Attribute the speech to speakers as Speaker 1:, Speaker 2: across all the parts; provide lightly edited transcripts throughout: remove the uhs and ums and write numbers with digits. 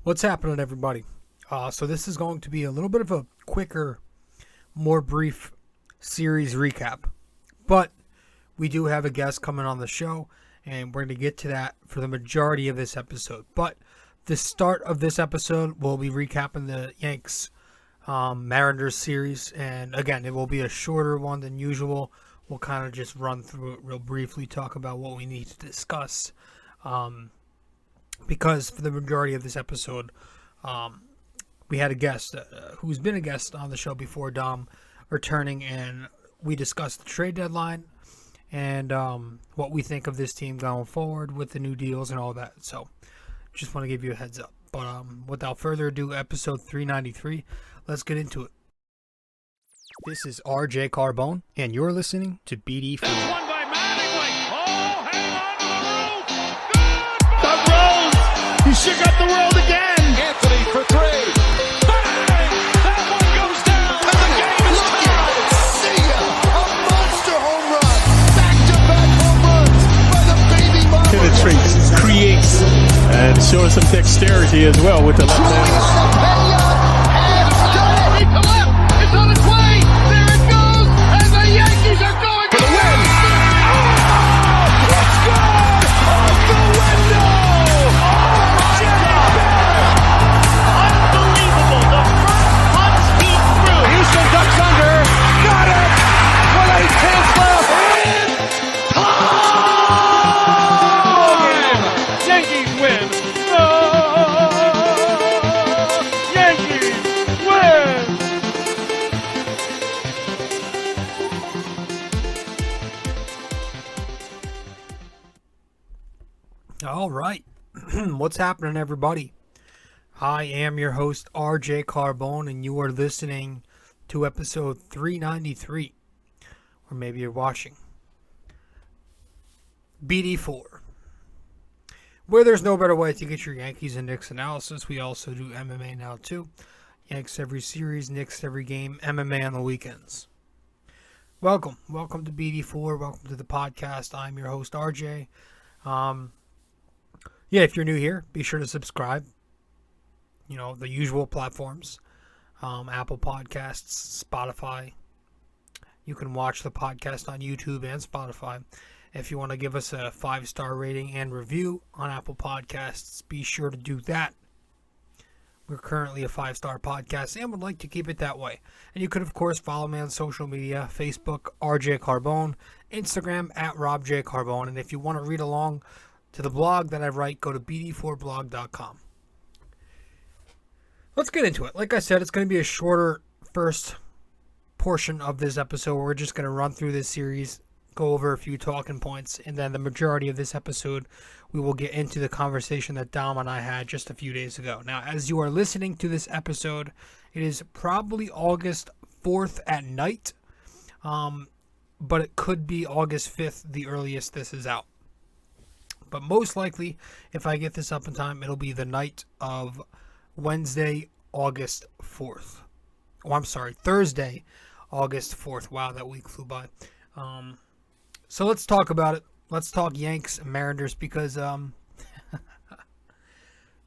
Speaker 1: What's happening, everybody? So this is going to be a little bit of a quicker, more brief series recap. But we do have a guest coming on the show, and we're going to get to that for the majority of this episode. But the start of this episode, we'll be recapping the Yanks Mariners series. And again, it will be a shorter one than usual. We'll kind of just run through it real briefly, talk about what we need to discuss. Because for the majority of this episode, we had a guest who's been a guest on the show before, Dom, returning, and we discussed the trade deadline and what we think of this team going forward with the new deals and all that. So just want to give you a heads up. But without further ado, episode 393, let's get into it. This is RJ Carbone, and you're listening to BD4.
Speaker 2: He shook up the world again.
Speaker 3: Anthony for three. Bang! That one goes down. And the game is tied.
Speaker 2: See ya. A monster home run. Back-to-back home runs by the baby Marlins.
Speaker 4: Penetrates, creates, and shows some dexterity as well with the left hand.
Speaker 2: It's on its way. There it goes. And the Yankees are going for the win. Let's go. Off the window. Houston ducks under. Got it. With 8 left. Yankees win. Yankees win.
Speaker 1: All right. What's happening, everybody? I am your host, RJ Carbone, and you are listening to episode 393. Or maybe you're watching. BD4. Where there's no better way to get your Yankees and Knicks analysis. We also do MMA now, too. Yanks every series, Knicks every game, MMA on the weekends. Welcome. Welcome to BD4. Welcome to the podcast. I'm your host, RJ. If you're new here, be sure to subscribe. You know, the usual platforms. Apple Podcasts, Spotify. You can watch the podcast on YouTube and Spotify. If you want to give us a 5-star rating and review on Apple Podcasts, be sure to do that. We're currently a 5-star podcast and would like to keep it that way. And you could, of course, follow me on social media, Facebook, RJ Carbone, Instagram, @RobJCarbone. And if you want to read along to the blog that I write, go to BD4blog.com. Let's get into it. Like I said, it's going to be a shorter first portion of this episode. We're just going to run through this series, go over a few talking points, and then the majority of this episode, we will get into the conversation that Dom and I had just a few days ago. Now, as you are listening to this episode, it is probably August 4th at night, but it could be August 5th, the earliest this is out. But most likely, if I get this up in time, it'll be the night of Wednesday, August 4th. Oh, I'm sorry, Thursday, August 4th. Wow, that week flew by. So let's talk about it. Let's talk Yanks and Mariners because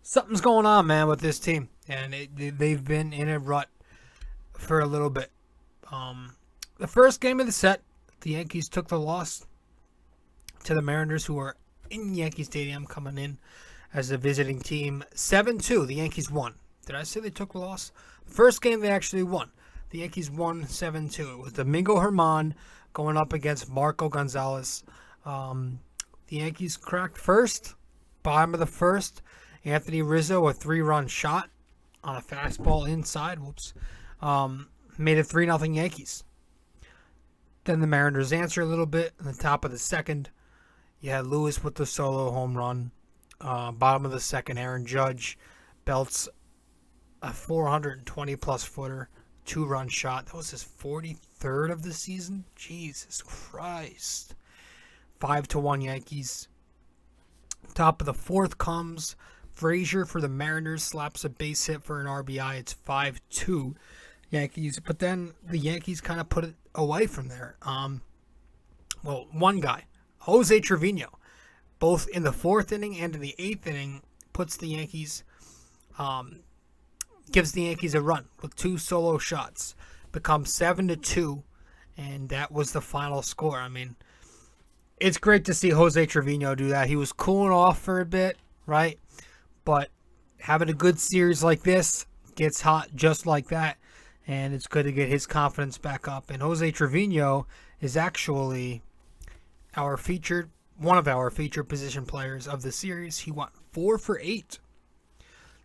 Speaker 1: something's going on, man, with this team. And they've been in a rut for a little bit. The first game of the set, the Yankees took the loss to the Mariners, who are in Yankee Stadium, coming in as a visiting team. 7-2, the Yankees won. Did I say they took the loss? First game they actually won. The Yankees won 7-2. It was Domingo Germán going up against Marco Gonzalez. The Yankees cracked first, bottom of the first. Anthony Rizzo, a 3-run shot on a fastball inside. Made it 3-0 Yankees. Then the Mariners answer a little bit in the top of the second. You had Lewis with the solo home run. Bottom of the second, Aaron Judge belts a 420-plus footer, 2-run shot. That was his 43rd of the season. Jesus Christ. 5-1 Yankees. Top of the fourth comes Frazier for the Mariners, slaps a base hit for an RBI. It's 5-2 Yankees. But then the Yankees kind of put it away from there. One guy, Jose Trevino, both in the fourth inning and in the eighth inning, puts the Yankees gives the Yankees a run with 2 solo shots, becomes 7-2, and that was the final score. I mean, it's great to see Jose Trevino do that. He was cooling off for a bit, right? But having a good series like this, gets hot just like that, and it's good to get his confidence back up. And Jose Trevino is actually one of our featured position players of the series. He went 4 for 8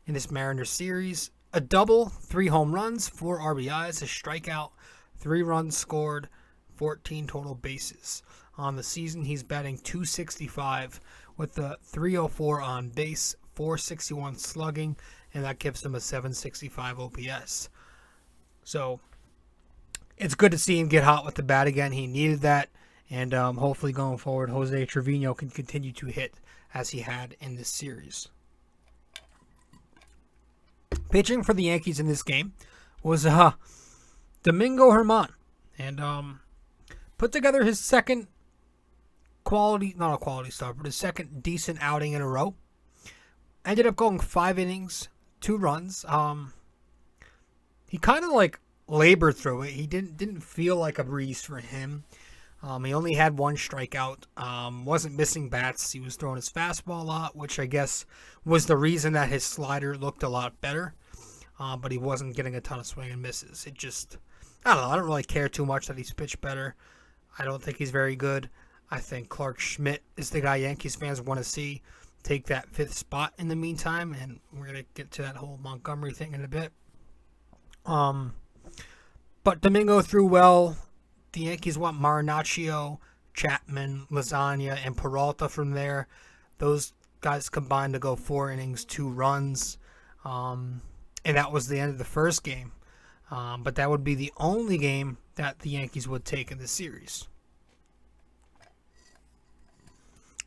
Speaker 1: in this Mariners series. A double, 3 home runs, 4 RBIs, a strikeout, 3 runs scored, 14 total bases. On the season, he's batting .265 with a .304 on base, .461 slugging, and that gives him a .765 OPS. So it's good to see him get hot with the bat again. He needed that, and hopefully going forward, Jose Trevino can continue to hit as he had in this series. Pitching for the Yankees in this game was Domingo Germán, and put together his second his second decent outing in a row. Ended up going 5 innings, 2 runs. He kind of like labored through it. He didn't feel like a breeze for him. He only had 1 strikeout. Wasn't missing bats. He was throwing his fastball a lot, which I guess was the reason that his slider looked a lot better. But he wasn't getting a ton of swing and misses. I don't know. I don't really care too much that he's pitched better. I don't think he's very good. I think Clark Schmidt is the guy Yankees fans want to see take that 5th spot in the meantime, and we're going to get to that whole Montgomery thing in a bit. But Domingo threw well. The Yankees want Marinaccio, Chapman, Lasagna, and Peralta from there. Those guys combined to go 4 innings, 2 runs. And that was the end of the first game. But that would be the only game that the Yankees would take in the series.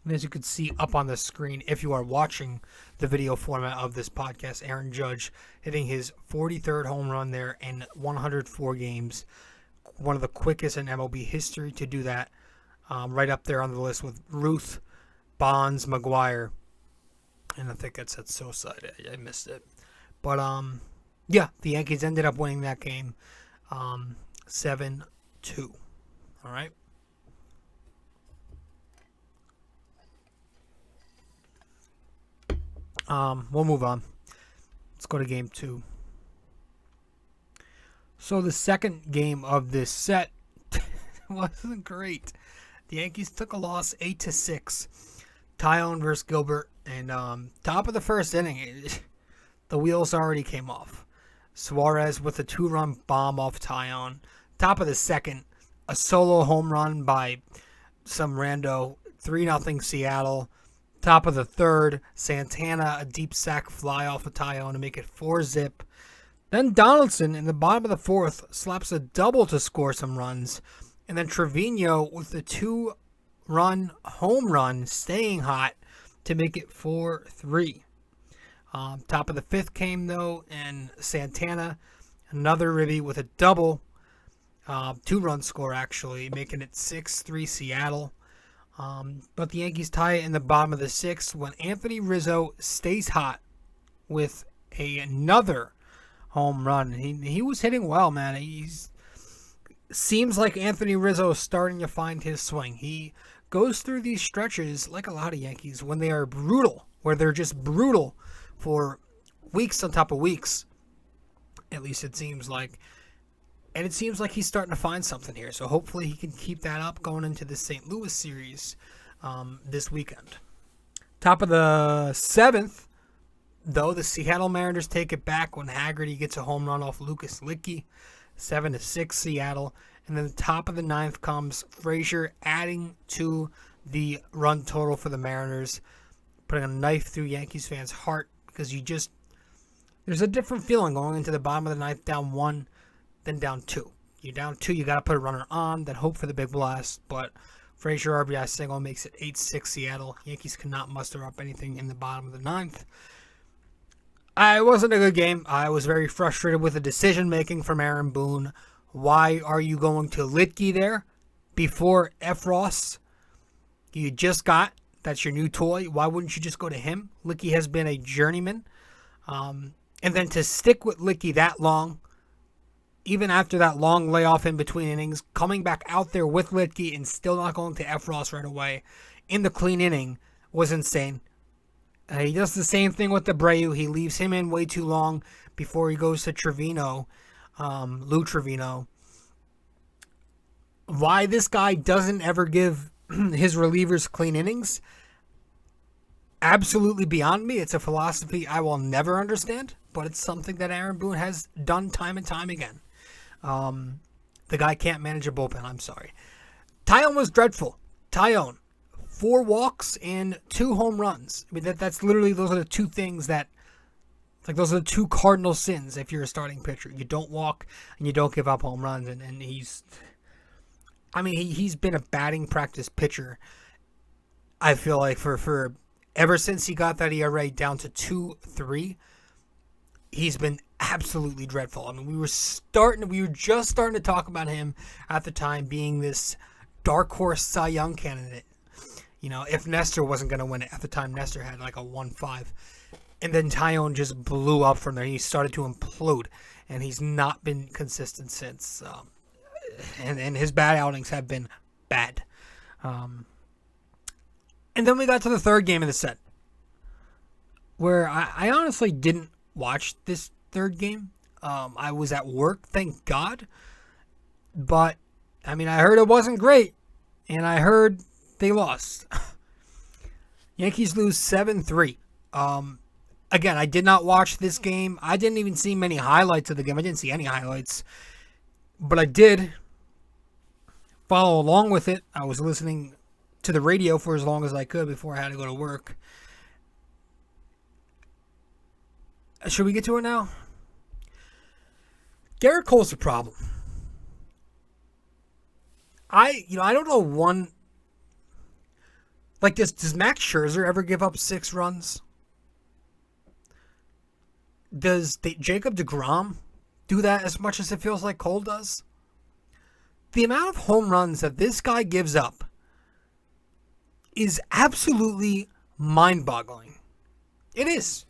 Speaker 1: And as you can see up on the screen, if you are watching the video format of this podcast, Aaron Judge hitting his 43rd home run there in 104 games. One of the quickest in MLB history to do that. Right up there on the list with Ruth, Bonds, McGuire. And I think that's at Sosa. I missed it. But, yeah, the Yankees ended up winning that game 7-2. All right. We'll move on. Let's go to game 2. So the second game of this set wasn't great. The Yankees took a loss 8-6. Tyone versus Gilbert. And top of the first inning, the wheels already came off. Suarez with a 2-run bomb off Tyone. Top of the second, a solo home run by some rando. 3-0 Seattle. Top of the third, Santana, a deep sac fly off of Tyone to make it 4-zip. Then Donaldson in the bottom of the 4th slaps a double to score some runs. And then Trevino with the 2-run home run staying hot to make it 4-3. Top of the 5th came, though, and Santana, another ribby with a double. 2-run score, actually, making it 6-3 Seattle. But the Yankees tie it in the bottom of the 6th when Anthony Rizzo stays hot with another home run. He was hitting well, man. Seems like Anthony Rizzo is starting to find his swing. He goes through these stretches like a lot of Yankees when they are brutal, where they're just brutal for weeks on top of weeks. At least it seems like. And it seems like he's starting to find something here. So hopefully he can keep that up going into the St. Louis series this weekend. Top of the 7th, though, the Seattle Mariners take it back when Haggerty gets a home run off Lucas Licky. 7-6 Seattle. And then the top of the 9th comes Frazier adding to the run total for the Mariners, putting a knife through Yankees fans' heart because there's a different feeling going into the bottom of the 9th down 1 than down 2. You're down 2, you got to put a runner on, then hope for the big blast. But Frazier RBI single makes it 8-6 Seattle. Yankees cannot muster up anything in the bottom of the 9th. It wasn't a good game. I was very frustrated with the decision-making from Aaron Boone. Why are you going to Litke there before Efros? You just got. That's your new toy. Why wouldn't you just go to him? Litke has been a journeyman. And then to stick with Licky that long, even after that long layoff in between innings, coming back out there with Licky and still not going to F-Ross right away in the clean inning was insane. He does the same thing with Abreu. He leaves him in way too long before he goes to Trevino, Lou Trevino. Why this guy doesn't ever give his relievers clean innings, absolutely beyond me. It's a philosophy I will never understand, but it's something that Aaron Boone has done time and time again. The guy can't manage a bullpen, I'm sorry. Taillon was dreadful. Taillon, 4 walks and 2 home runs. I mean, that's literally, those are the two things that, like, those are the 2 cardinal sins if you're a starting pitcher. You don't walk and you don't give up home runs, and he's been a batting practice pitcher, I feel like, for ever since he got that ERA down to 2.3, he's been absolutely dreadful. I mean, we were just starting to talk about him at the time being this dark horse Cy Young candidate. You know, if Nestor wasn't going to win it. At the time, Nestor had like a 1.5. And then Taillon just blew up from there. He started to implode, and he's not been consistent since. And his bad outings have been bad. And then we got to the third game of the set, where I honestly didn't watch this third game. I was at work, thank God. But, I mean, I heard it wasn't great, and I heard they lost. Yankees lose 7-3. Again, I did not watch this game. I didn't even see many highlights of the game. I didn't see any highlights. But I did follow along with it. I was listening to the radio for as long as I could before I had to go to work. Should we get to it now? Garrett Cole's a problem. I don't know one. Like, does Max Scherzer ever give up 6 runs? Does Jacob deGrom do that as much as it feels like Cole does? The amount of home runs that this guy gives up is absolutely mind-boggling. It is.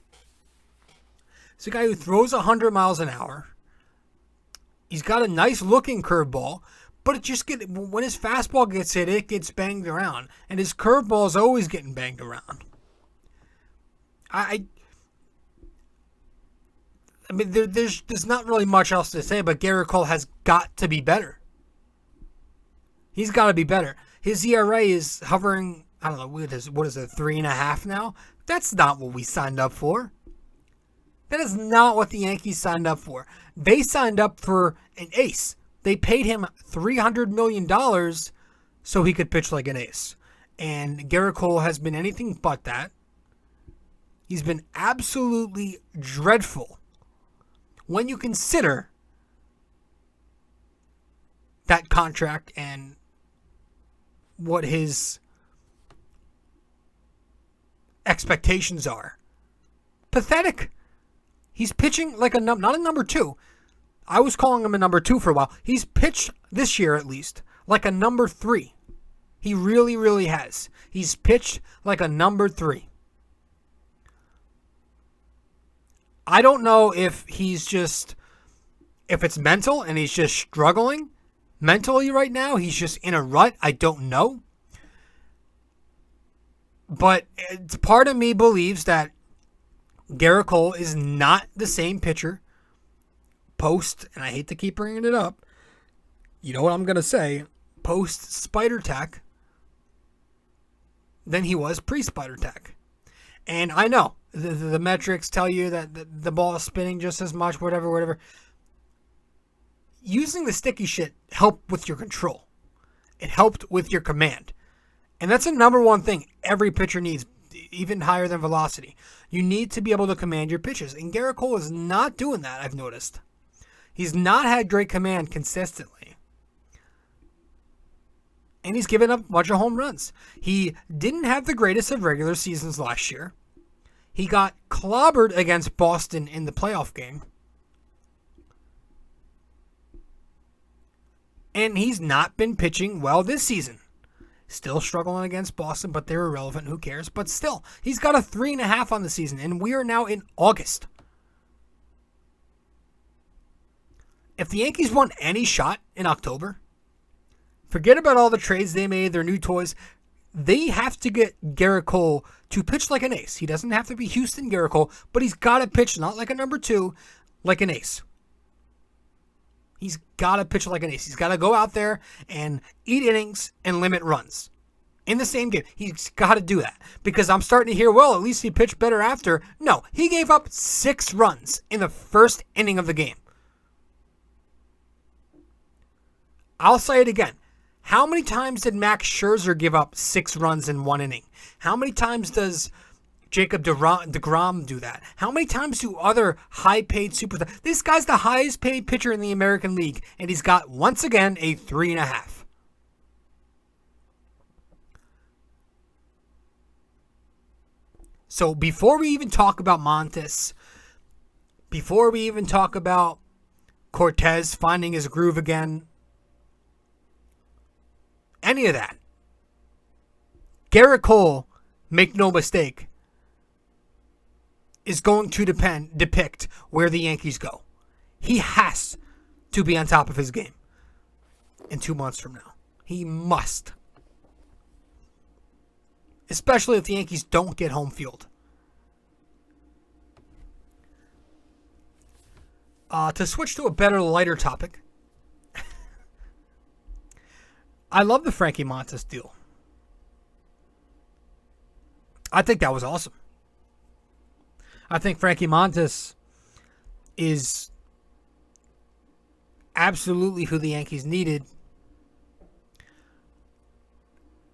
Speaker 1: It's a guy who throws 100 miles an hour. He's got a nice-looking curveball, but when his fastball gets hit, it gets banged around. And his curveball is always getting banged around. I mean, there's not really much else to say, but Garrett Cole has got to be better. He's got to be better. His ERA is hovering, I don't know, what is it, 3.5 now? That's not what we signed up for. That is not what the Yankees signed up for. They signed up for an ace. They paid him $300 million so he could pitch like an ace. And Garrett Cole has been anything but that. He's been absolutely dreadful when you consider that contract and what his expectations are. Pathetic. He's pitching like not a number 2. I was calling him a number 2 for a while. He's pitched this year, at least, like a number 3. He really, really has. He's pitched like a number 3. I don't know if it's mental and he's just struggling mentally right now. He's just in a rut. I don't know. But part of me believes that Garrett Cole is not the same pitcher post, and I hate to keep bringing it up, you know what I'm going to say, post Spider Tack than he was pre-Spider Tack. And I know the metrics tell you that the ball is spinning just as much, whatever. Using the sticky shit helped with your control. It helped with your command. And that's the number one thing every pitcher needs, even higher than velocity. You need to be able to command your pitches. And Garrett Cole is not doing that, I've noticed. He's not had great command consistently. And he's given up a bunch of home runs. He didn't have the greatest of regular seasons last year. He got clobbered against Boston in the playoff game. And he's not been pitching well this season. Still struggling against Boston, but they're irrelevant. Who cares? But still, he's got a 3.5 on the season, and we are now in August. if the Yankees want any shot in October, forget about all the trades they made, their new toys. They have to get Garrett Cole to pitch like an ace. He doesn't have to be Houston Garrett Cole, but he's got to pitch not like a number 2, like an ace. He's got to pitch like an ace. He's got to go out there and eat innings and limit runs in the same game. He's got to do that because I'm starting to hear, well, at least he pitched better after. No, he gave up 6 runs in the first inning of the game. I'll say it again. How many times did Max Scherzer give up 6 runs in 1 inning? How many times does Jacob DeGrom do that? How many times do other high-paid superstars? This guy's the highest-paid pitcher in the American League, and he's got, once again, a 3.5. So before we even talk about Montes, before we even talk about Cortez finding his groove again, any of that, Garrett Cole, make no mistake, is going to depict where the Yankees go. He has to be on top of his game in 2 months from now. He must. Especially if the Yankees don't get home field. To switch to a better, lighter topic, I love the Frankie Montas deal. I think that was awesome. I think Frankie Montas is absolutely who the Yankees needed,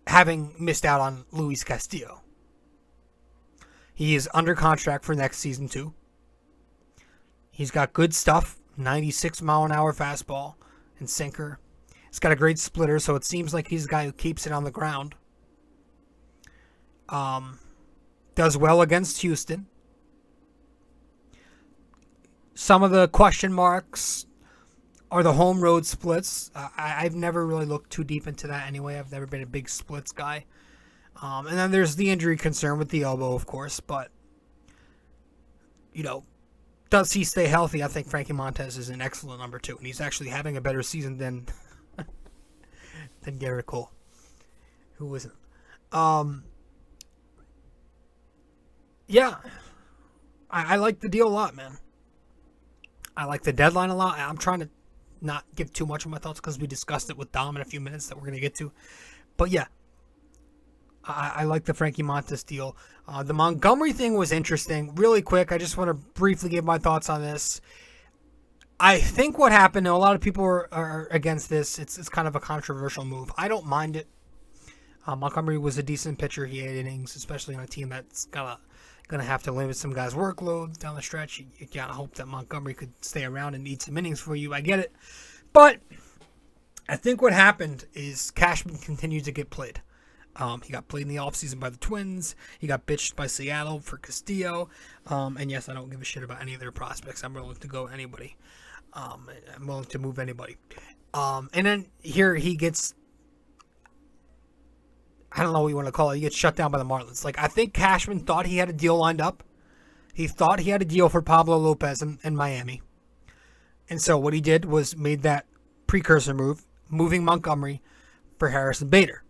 Speaker 1: having missed out on Luis Castillo. He is under contract for next season too. He's got good stuff, 96-mile-an-hour fastball and sinker. He's got a great splitter, so it seems like he's a guy who keeps it on the ground. Does well against Houston. Some of the question marks are the home road splits. I've never really looked too deep into that anyway. I've never been a big splits guy. And then there's the injury concern with the elbow, of course. But, does he stay healthy? I think Frankie Montas is an excellent number 2. And he's actually having a better season than Garrett Cole, who isn't. Yeah. I like the deal a lot, man. I like the deadline a lot. I'm trying to not give too much of my thoughts because we discussed it with Dom in a few minutes that we're going to get to. But yeah, I like the Frankie Montas deal. The Montgomery thing was interesting. Really quick, I just want to briefly give my thoughts on this. I think what happened, and a lot of people are against this, it's kind of a controversial move. I don't mind it. Montgomery was a decent pitcher. He had innings, especially on a team that's gonna have to limit some guys' workload down the stretch. You gotta hope that Montgomery could stay around and eat some innings for you. I get it. But I think what happened is Cashman continued to get played. He got played in the offseason by the Twins. He got bitched by Seattle for Castillo. And yes, I don't give a shit about any of their prospects. I'm willing to go anybody. I'm willing to move anybody. And then here he gets, I don't know what you want to call it. He gets shut down by the Marlins. I think Cashman thought he had a deal lined up. He thought he had a deal for Pablo Lopez in Miami. And so what he did was made that precursor move, moving Montgomery for Harrison Bader.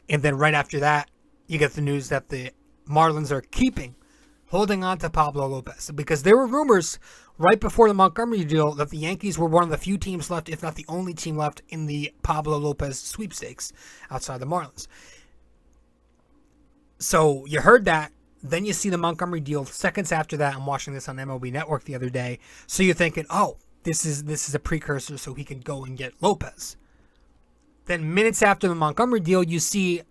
Speaker 1: And then right after that, you get the news that the Marlins are holding on to Pablo Lopez. Because there were rumors right before the Montgomery deal that the Yankees were one of the few teams left, if not the only team left, in the Pablo Lopez sweepstakes outside the Marlins. So you heard that. Then you see the Montgomery deal seconds after that. I'm watching this on MLB Network the other day. So you're thinking, oh, this is a precursor so he can go and get Lopez. Then minutes after the Montgomery deal, you see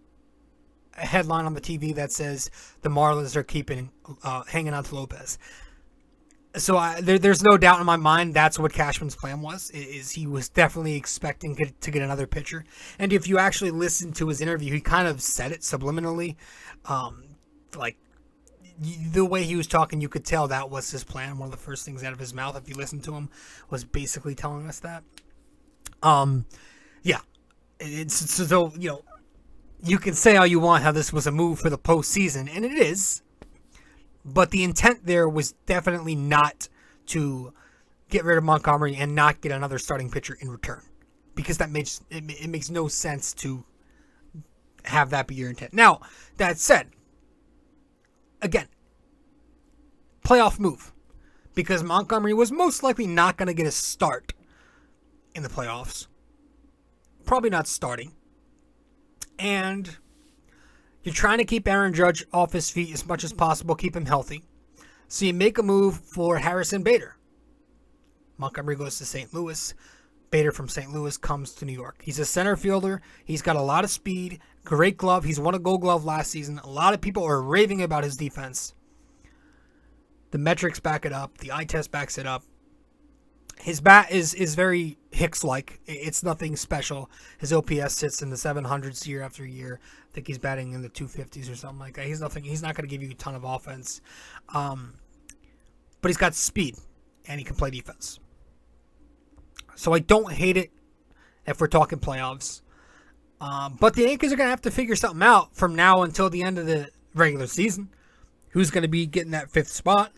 Speaker 1: a headline on the TV that says the Marlins are hanging on to Lopez. So there's no doubt in my mind that's what Cashman's plan was. Is he was definitely expecting to get another pitcher. And if you actually listen to his interview, he kind of said it subliminally. The way he was talking, you could tell that was his plan. One of the first things out of his mouth, if you listen to him, was basically telling us that. Yeah. It's so, you can say all you want how this was a move for the postseason, and it is. But the intent there was definitely not to get rid of Montgomery and not get another starting pitcher in return, because that makes it makes no sense to have that be your intent. Now, that said, again, playoff move, because Montgomery was most likely not going to get a start in the playoffs. Probably not starting. And you're trying to keep Aaron Judge off his feet as much as possible, keep him healthy. So you make a move for Harrison Bader. Montgomery goes to St. Louis. Bader from St. Louis comes to New York. He's a center fielder. He's got a lot of speed, great glove. He's won a Gold Glove last season. A lot of people are raving about his defense. The metrics back it up. The eye test backs it up. His bat is very Hicks-like. It's nothing special. His OPS sits in the 700s year after year. I think he's batting in the 250s or something like that. He's not going to give you a ton of offense. But he's got speed, and he can play defense. So I don't hate it if we're talking playoffs. But the Yankees are going to have to figure something out from now until the end of the regular season. Who's going to be getting that 5th spot?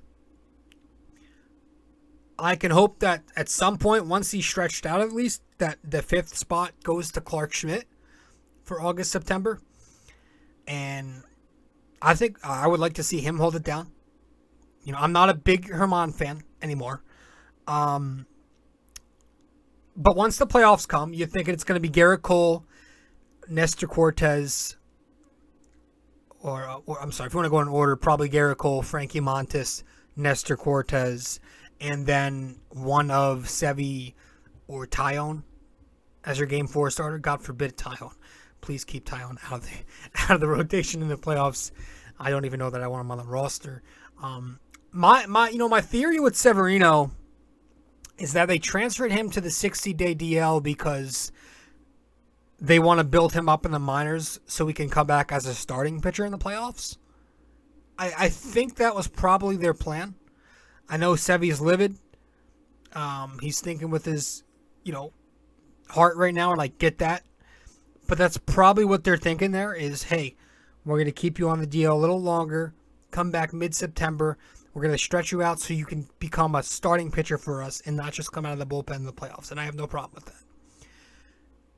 Speaker 1: I can hope that at some point, once he's stretched out at least, that the 5th spot goes to Clark Schmidt for August, September. And I think I would like to see him hold it down. You know, I'm not a big Herman fan anymore. But once the playoffs come, you're thinking it's going to be Garrett Cole, Nestor Cortez, or I'm sorry, if you want to go in order, probably Garrett Cole, Frankie Montas, Nestor Cortez, and then one of Sevy or Tyone as your Game 4 starter. God forbid Tyone. Please keep Tyone out of the rotation in the playoffs. I don't even know that I want him on the roster. My theory with Severino is that they transferred him to the 60-day DL because they want to build him up in the minors so he can come back as a starting pitcher in the playoffs. I think that was probably their plan. I know Sevy's livid. He's thinking with his, heart right now, and I get that. But that's probably what they're thinking there is, hey, we're going to keep you on the DL a little longer. Come back mid-September. We're going to stretch you out so you can become a starting pitcher for us and not just come out of the bullpen in the playoffs. And I have no problem with that.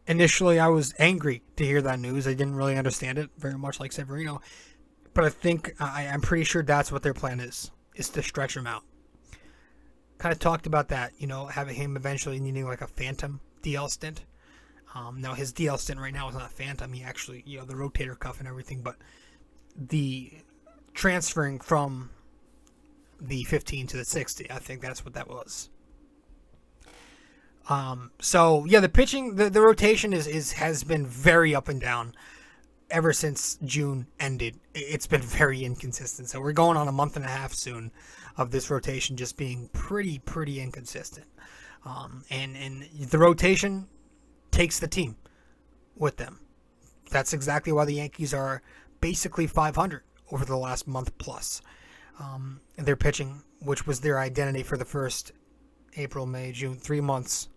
Speaker 1: Initially, I was angry to hear that news. I didn't really understand it, very much like Severino. But I think, I'm pretty sure that's what their plan is to stretch him out. Kind of talked about that, having him eventually needing like a phantom DL stint. Now, his DL stint right now is not phantom. He actually, the rotator cuff and everything, but the transferring from the 15 to the 60, I think that's what that was. So yeah, the pitching, the rotation has been very up and down ever since June ended. It's been very inconsistent. So we're going on a month and a half soon of this rotation just being pretty inconsistent. And the rotation takes the team with them. That's exactly why the Yankees are basically 500 over the last month plus. Their pitching, which was their identity for the first April, May, June, 3 months,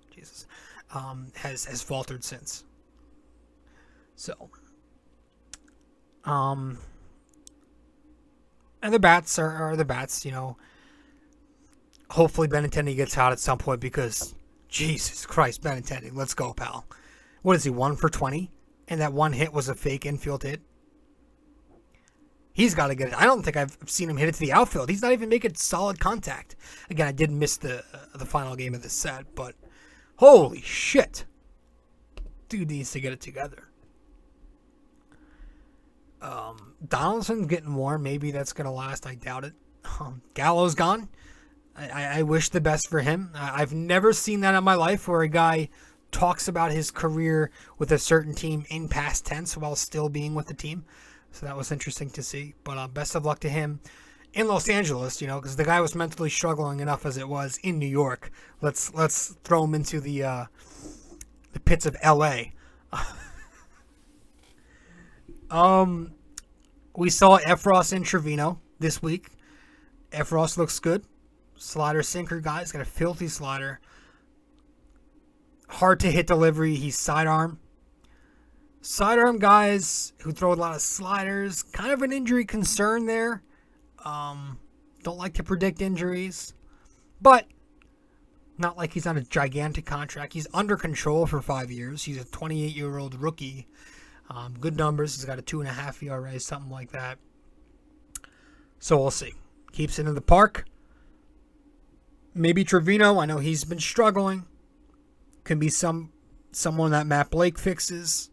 Speaker 1: has faltered since. So, and the bats are the bats, Hopefully Benintendi gets out at some point because, Jesus Christ, Benintendi, let's go, pal. What is he, 1 for 20? And that one hit was a fake infield hit? He's got to get it. I don't think I've seen him hit it to the outfield. He's not even making solid contact. Again, I did miss the final game of the set, but holy shit. Dude needs to get it together. Donaldson's getting warm. Maybe that's going to last. I doubt it. Gallo's gone. I wish the best for him. I've never seen that in my life where a guy talks about his career with a certain team in past tense while still being with the team. So that was interesting to see. But best of luck to him in Los Angeles, because the guy was mentally struggling enough as it was in New York. Let's throw him into the pits of L.A. We saw Efros and Trevino this week. Efros looks good. Slider sinker guy's got a filthy slider. Hard to hit delivery. He's sidearm. Sidearm guys who throw a lot of sliders. Kind of an injury concern there. Don't like to predict injuries. But Not like he's on a gigantic contract. He's under control for 5 years. He's a 28-year-old rookie. Good numbers. He's got a 2.5 ERA, something like that. So we'll see. Keeps it in the park. Maybe Trevino. I know he's been struggling. Can be someone that Matt Blake fixes.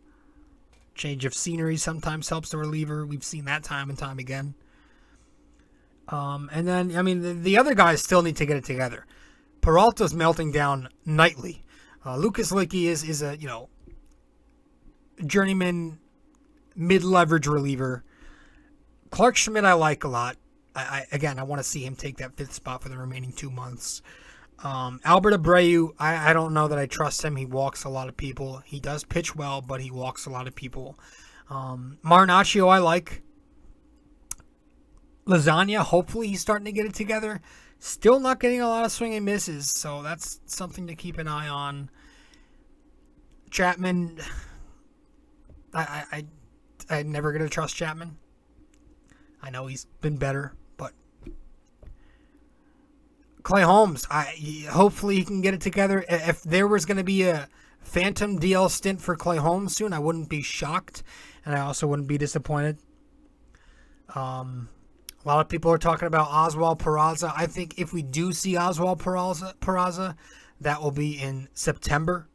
Speaker 1: Change of scenery sometimes helps the reliever. We've seen that time and time again. And then, I mean, the other guys still need to get it together. Peralta's melting down nightly. Lucas Licky is a, journeyman mid-leverage reliever. Clark Schmidt I like a lot. I want to see him take that 5th spot for the remaining 2 months. Albert Abreu, I don't know that I trust him. He walks a lot of people. He does pitch well, but he walks a lot of people. Marinaccio I like. Lasagna, hopefully he's starting to get it together. Still not getting a lot of swing and misses, so that's something to keep an eye on. Chapman, I'm never going to trust Chapman. I know he's been better, but Clay Holmes, hopefully he can get it together. If there was going to be a phantom DL stint for Clay Holmes soon, I wouldn't be shocked, and I also wouldn't be disappointed. A lot of people are talking about Oswald Peraza. I think if we do see Oswald Peraza, that will be in September.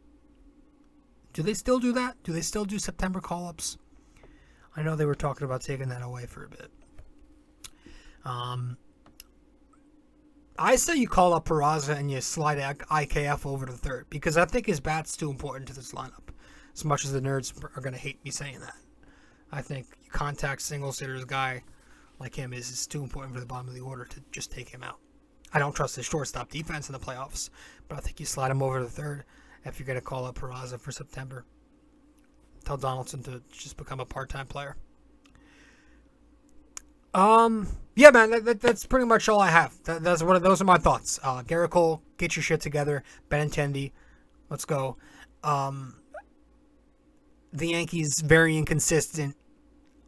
Speaker 1: Do they still do that? Do they still do September call-ups? I know they were talking about taking that away for a bit. I say you call up Peraza and you slide IKF over to third because I think his bat's too important to this lineup. As much as the nerds are going to hate me saying that. I think contact singles hitters guy like him is too important for the bottom of the order to just take him out. I don't trust his shortstop defense in the playoffs, but I think you slide him over to third if you're going to call up Peraza for September. Tell Donaldson to just become a part-time player. Yeah, man, that's pretty much all I have. Those are my thoughts. Garrett Cole, get your shit together. Benintendi, let's go. The Yankees, very inconsistent.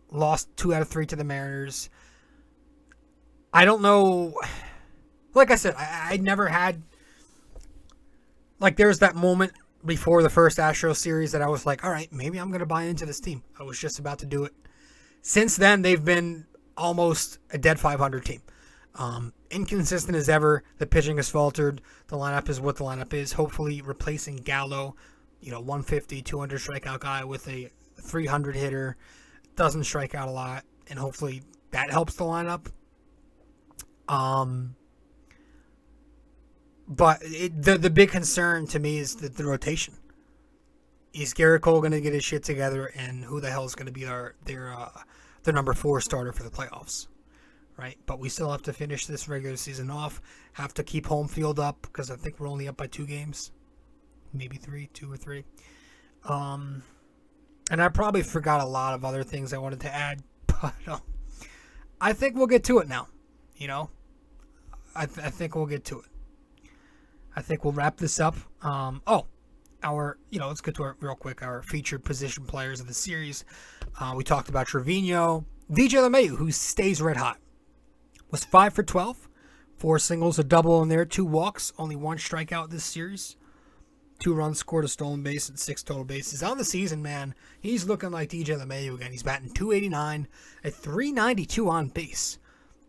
Speaker 1: Lost 2 out of 3 to the Mariners. I don't know. Like I said, I never had. Like, there's that moment before the first Astros series that I was like, all right, maybe I'm going to buy into this team. I was just about to do it. Since then, they've been almost a dead 500 team. Inconsistent as ever. The pitching has faltered. The lineup is what the lineup is. Hopefully replacing Gallo, 150, 200 strikeout guy with a 300 hitter. Doesn't strike out a lot. And hopefully that helps the lineup. But the big concern to me is the rotation. Is Garrett Cole going to get his shit together? And who the hell is going to be their number 4 starter for the playoffs, right? But we still have to finish this regular season off. Have to keep home field up because I think we're only up by 2 games, maybe 2 or 3. And I probably forgot a lot of other things I wanted to add, but I think we'll get to it now. I think we'll get to it. I think we'll wrap this up. Let's get to it real quick. Our featured position players of the series. We talked about Trevino. DJ LeMahieu, who stays red hot, was 5 for 12. 4 singles, a double in there, 2 walks, only 1 strikeout this series. 2 runs scored, a stolen base, and 6 total bases. On the season, man, he's looking like DJ LeMahieu again. He's batting .289, a .392 on base.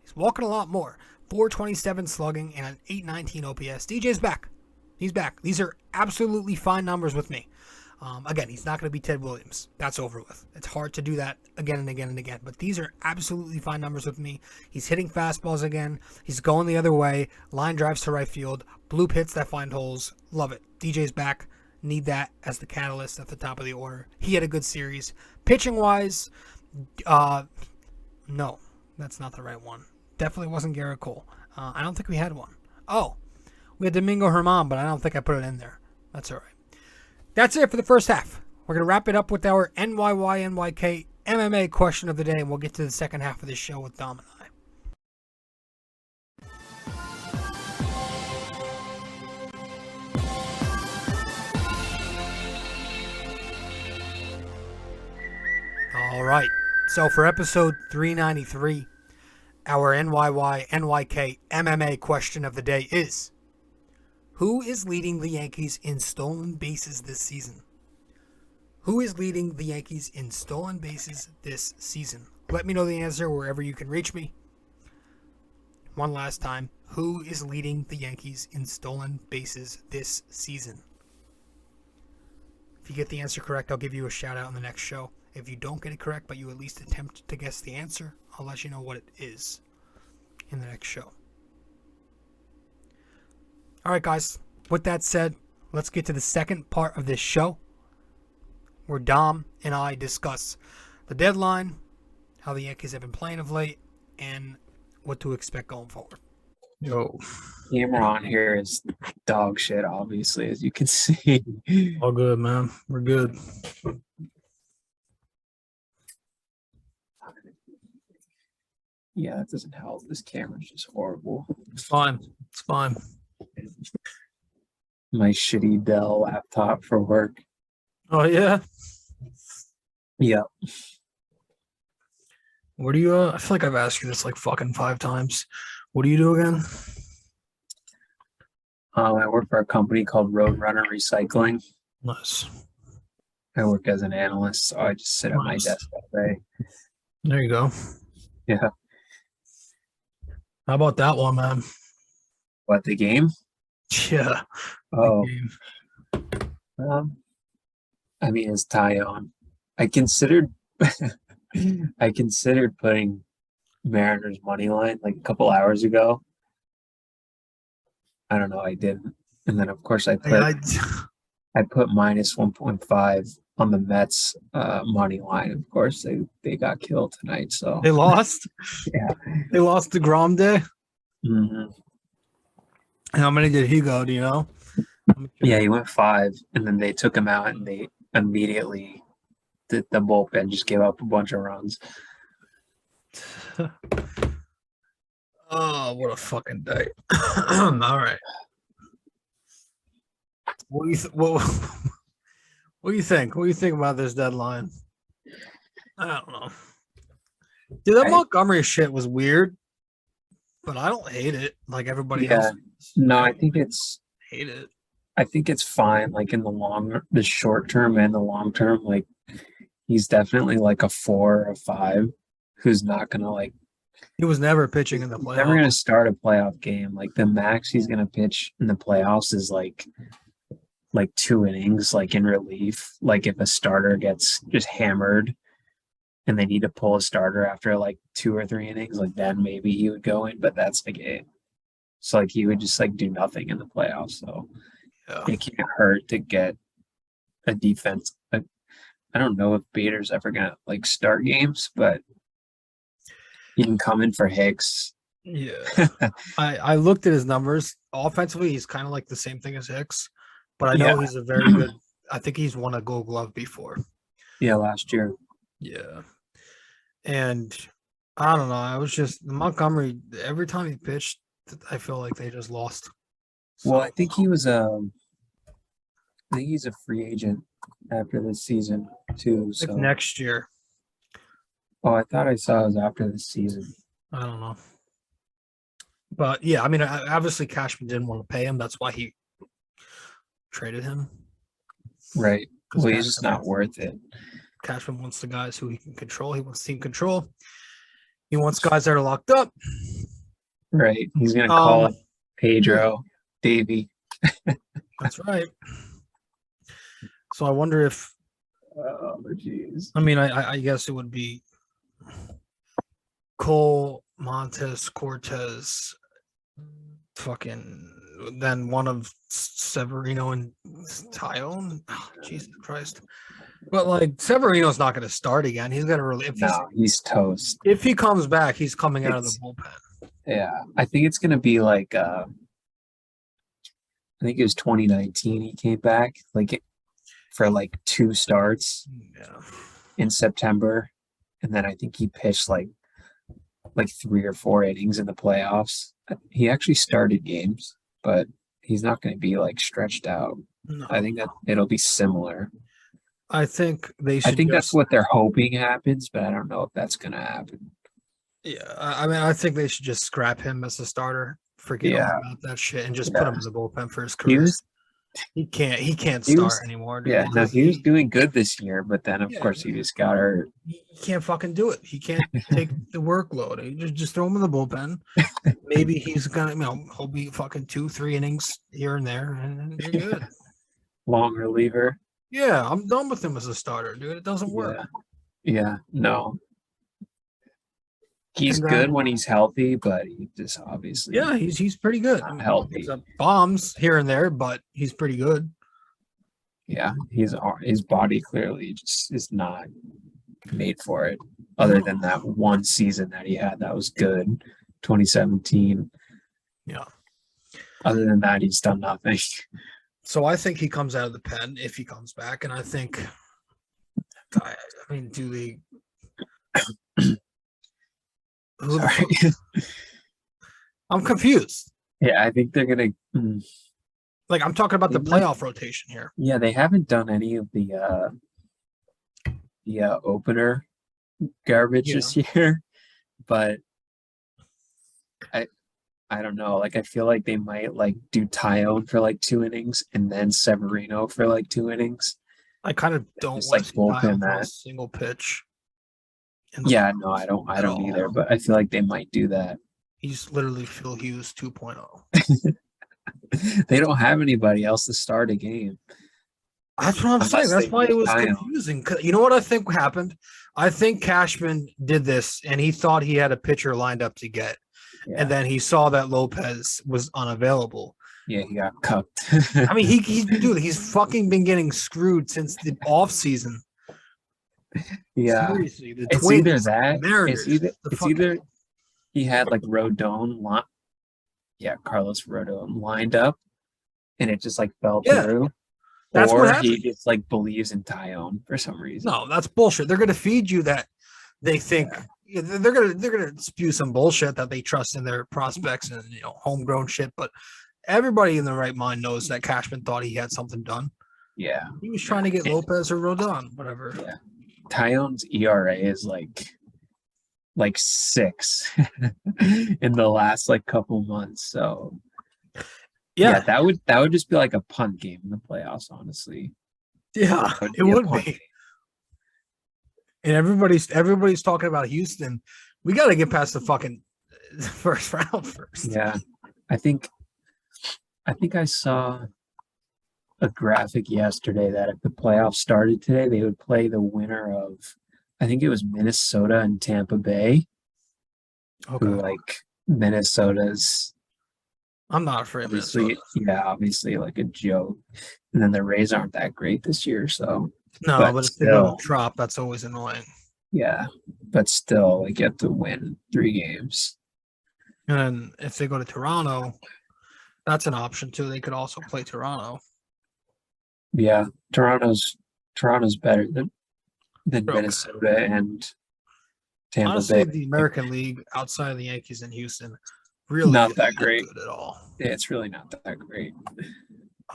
Speaker 1: He's walking a lot more. .427 slugging, and an .819 OPS. DJ's back. He's back. These are absolutely fine numbers with me. Again, he's not going to be Ted Williams. That's over with. It's hard to do that again and again and again. But these are absolutely fine numbers with me. He's hitting fastballs again. He's going the other way. Line drives to right field. Bloop hits that find holes. Love it. DJ's back. Need that as the catalyst at the top of the order. He had a good series. Pitching-wise, no, that's not the right one. Definitely wasn't Garrett Cole. I don't think we had one. Oh, we had Domingo Herman, but I don't think I put it in there. That's all right. That's it for the first half. We're going to wrap it up with our NYY-NYK-MMA question of the day, and we'll get to the second half of this show with Dom and I. All right. So for episode 393, our NYY-NYK-MMA question of the day is, Who is leading the Yankees in stolen bases this season? Who is leading the Yankees in stolen bases this season? Let me know the answer wherever you can reach me. One last time. Who is leading the Yankees in stolen bases this season? If you get the answer correct, I'll give you a shout out in the next show. If you don't get it correct, but you at least attempt to guess the answer, I'll let you know what it is in the next show. All right, guys. With that said, let's get to the second part of this show, where Dom and I discuss the deadline, how the Yankees have been playing of late, and what to expect going forward. Yo.
Speaker 5: Camera on here is dog shit, obviously, as you can see.
Speaker 1: All good, man. We're good.
Speaker 5: Yeah, that doesn't help. This camera's just horrible.
Speaker 1: It's fine. It's fine.
Speaker 5: My shitty Dell laptop for work.
Speaker 1: Oh, yeah?
Speaker 5: Yeah.
Speaker 1: What do you, I feel like I've asked you this like fucking 5 times. What do you do again?
Speaker 5: I work for a company called Roadrunner Recycling.
Speaker 1: Nice.
Speaker 5: I work as an analyst, so I just sit at my
Speaker 1: Nice.
Speaker 5: desk all day.
Speaker 1: There you go.
Speaker 5: Yeah.
Speaker 1: How about that one, man?
Speaker 5: What, the game?
Speaker 1: Yeah.
Speaker 5: Oh,
Speaker 1: Game.
Speaker 5: I mean, it's Tyon. I considered I considered putting Mariners money line like a couple hours ago. I don't know, I didn't. And then of course I put minus 1.5 on the Mets money line. Of course they got killed tonight. So
Speaker 1: They lost?
Speaker 5: Yeah.
Speaker 1: They lost to Grom Day?
Speaker 5: Mhm.
Speaker 1: How many did he go? Do you know?
Speaker 5: Yeah, he went 5, and then they took him out, and they immediately the bullpen just gave up a bunch of runs.
Speaker 1: Oh, what a fucking day. All right. What do you what do you think? What do you think about this deadline? I don't know. Dude, that Montgomery shit was weird, but I don't hate it like everybody else.
Speaker 5: No, I think it's
Speaker 1: Hate it.
Speaker 5: I think it's fine, like in the short term and the long term. Like he's definitely like a 4 or 5 who's not gonna like
Speaker 1: He was never pitching in the
Speaker 5: he's never
Speaker 1: playoffs.
Speaker 5: gonna start a playoff game. Like the max he's gonna pitch in the playoffs is like 2 innings, like in relief. Like if a starter gets just hammered and they need to pull a starter after like 2 or 3 innings, like then maybe he would go in, but that's the game. So like he would just like do nothing in the playoffs. So
Speaker 1: Yeah.
Speaker 5: it can't hurt to get a defense. I don't know if Bader's ever gonna like start games, but he can come in for Hicks.
Speaker 1: Yeah. I looked at his numbers. Offensively, he's kind of like the same thing as Hicks, but I know
Speaker 5: Yeah.
Speaker 1: he's a very good. I think he's won a Gold Glove before.
Speaker 5: Yeah, last year.
Speaker 1: Yeah. And I don't know. I was just Montgomery. Every time he pitched, I feel like they just lost.
Speaker 5: Well, I think he's a free agent after this season too.
Speaker 1: Like
Speaker 5: So
Speaker 1: next year.
Speaker 5: oh, I thought I saw it was after this season.
Speaker 1: I don't know. But yeah, I mean, obviously Cashman didn't want to pay him. That's why he traded him.
Speaker 5: Right.
Speaker 1: 'Cause
Speaker 5: Well, he's just not worth it.
Speaker 1: Cashman wants the guys who he can control. He wants team control. He wants guys that are locked up.
Speaker 5: Right. He's gonna call
Speaker 1: Um,
Speaker 5: it Pedro, Davey.
Speaker 1: That's right. So I wonder if
Speaker 5: Oh, jeez.
Speaker 1: I mean I guess it would be Cole, Montes, Cortez, fucking then one of Severino and Tyone. Oh, Jesus Christ. But like Severino's not going to start again. He's going to really
Speaker 5: No, he's toast.
Speaker 1: if he comes back, he's coming out of the bullpen.
Speaker 5: Yeah, I think it's gonna be like I think it was 2019 he came back for like 2 starts
Speaker 1: Yeah.
Speaker 5: in September, and then I think he pitched like 3 or 4 innings in the playoffs. He actually started games, but he's not going to be like stretched out.
Speaker 1: No.
Speaker 5: I think that it'll be similar.
Speaker 1: I think they should
Speaker 5: I think that's
Speaker 1: just-
Speaker 5: what they're hoping happens, but I don't know if that's going to happen.
Speaker 1: Yeah, I mean, I think they should just scrap him as a starter forget
Speaker 5: Yeah.
Speaker 1: all about that shit and just put him in the bullpen for his
Speaker 5: He
Speaker 1: career.
Speaker 5: was
Speaker 1: He can't
Speaker 5: he
Speaker 1: start
Speaker 5: was
Speaker 1: anymore, dude.
Speaker 5: yeah, no,
Speaker 1: because
Speaker 5: he was doing good this year, but then of
Speaker 1: Yeah.
Speaker 5: course he just got hurt.
Speaker 1: he can't fucking do it. He can't take the workload. You just throw him in the bullpen. Maybe he's gonna, he'll be fucking 2-3 innings here and there, and you're good.
Speaker 5: Long reliever.
Speaker 1: Yeah, I'm done with him as a starter, dude. It doesn't work.
Speaker 5: Yeah, no. He's
Speaker 1: And,
Speaker 5: good when he's healthy, but he just obviously
Speaker 1: Yeah, he's pretty good.
Speaker 5: not healthy.
Speaker 1: Gives up bombs here and there, but he's pretty good.
Speaker 5: Yeah, his body clearly just is not made for it. Other than that one season that he had, that was good, 2017.
Speaker 1: Yeah.
Speaker 5: Other than that, he's done nothing.
Speaker 1: So I think he comes out of the pen if he comes back, and I think, I mean, do they?
Speaker 5: Sorry.
Speaker 1: I'm confused.
Speaker 5: Yeah, I think they're gonna.
Speaker 1: Like, I'm talking about the
Speaker 5: They might-
Speaker 1: playoff rotation here.
Speaker 5: Yeah, they haven't done any of the opener garbage this year, but I don't know. Like, I feel like they might like do Tyone for like 2 innings and then Severino for like 2 innings.
Speaker 1: I kind of don't
Speaker 5: Just,
Speaker 1: want
Speaker 5: like,
Speaker 1: to see Kyle
Speaker 5: bullpen
Speaker 1: throw a
Speaker 5: that.
Speaker 1: single pitch. in the-
Speaker 5: Yeah, no, I don't either. But I feel like they might do that.
Speaker 1: He's literally Phil Hughes 2.0.
Speaker 5: They don't have anybody else to start a game.
Speaker 1: That's what I'm saying.
Speaker 5: Unless
Speaker 1: That's
Speaker 5: they
Speaker 1: why it
Speaker 5: use
Speaker 1: was
Speaker 5: Tyone.
Speaker 1: confusing. 'Cause you know what I think happened? I think Cashman did this, and he thought he had a pitcher lined up to get.
Speaker 5: Yeah,
Speaker 1: And then he saw that Lopez was unavailable.
Speaker 5: yeah, he got cucked.
Speaker 1: I mean, he's fucking been getting screwed since the offseason.
Speaker 5: yeah,
Speaker 1: Seriously, the
Speaker 5: it's
Speaker 1: Twins,
Speaker 5: either that.
Speaker 1: Mariners,
Speaker 5: It's
Speaker 1: the fucking-
Speaker 5: either he had like Rodon, Carlos Rodon lined up, and it just like fell
Speaker 1: Yeah,
Speaker 5: through.
Speaker 1: that's
Speaker 5: or
Speaker 1: what happened.
Speaker 5: he just like believes in Tyone for some reason.
Speaker 1: No, that's bullshit. They're gonna feed you that they think they're gonna spew some bullshit that they trust in their prospects and homegrown shit. But everybody in the right mind knows that Cashman thought he had something done.
Speaker 5: Yeah,
Speaker 1: He was trying to get Lopez or Rodon, whatever.
Speaker 5: yeah. Tyone's ERA is like 6 in the last like couple months. So
Speaker 1: Yeah,
Speaker 5: that would just be like a punt game in the playoffs, honestly.
Speaker 1: yeah,
Speaker 5: That
Speaker 1: it
Speaker 5: be a
Speaker 1: would
Speaker 5: punt
Speaker 1: be.
Speaker 5: game.
Speaker 1: And everybody's talking about Houston. We got to get past the fucking first round first.
Speaker 5: Yeah, I think I saw a graphic yesterday that if the playoffs started today, they would play the winner of, I think it was Minnesota and Tampa Bay.
Speaker 1: Okay,
Speaker 5: Who, like, Minnesota's
Speaker 1: I'm not afraid of
Speaker 5: obviously,
Speaker 1: Minnesota.
Speaker 5: obviously like a joke. And then the Rays aren't that great this year, so
Speaker 1: No,
Speaker 5: but
Speaker 1: but if they go
Speaker 5: still.
Speaker 1: to Trop, that's always annoying.
Speaker 5: yeah. But still, like, you have to win 3 games.
Speaker 1: And then if they go to Toronto, that's an option too. They could also play Toronto.
Speaker 5: Yeah, Toronto's better than
Speaker 1: Okay.
Speaker 5: Minnesota and Tampa
Speaker 1: Honestly,
Speaker 5: Bay.
Speaker 1: the American League outside of the Yankees and Houston really
Speaker 5: Not
Speaker 1: isn't
Speaker 5: that great.
Speaker 1: good at all.
Speaker 5: Yeah, it's really not that great.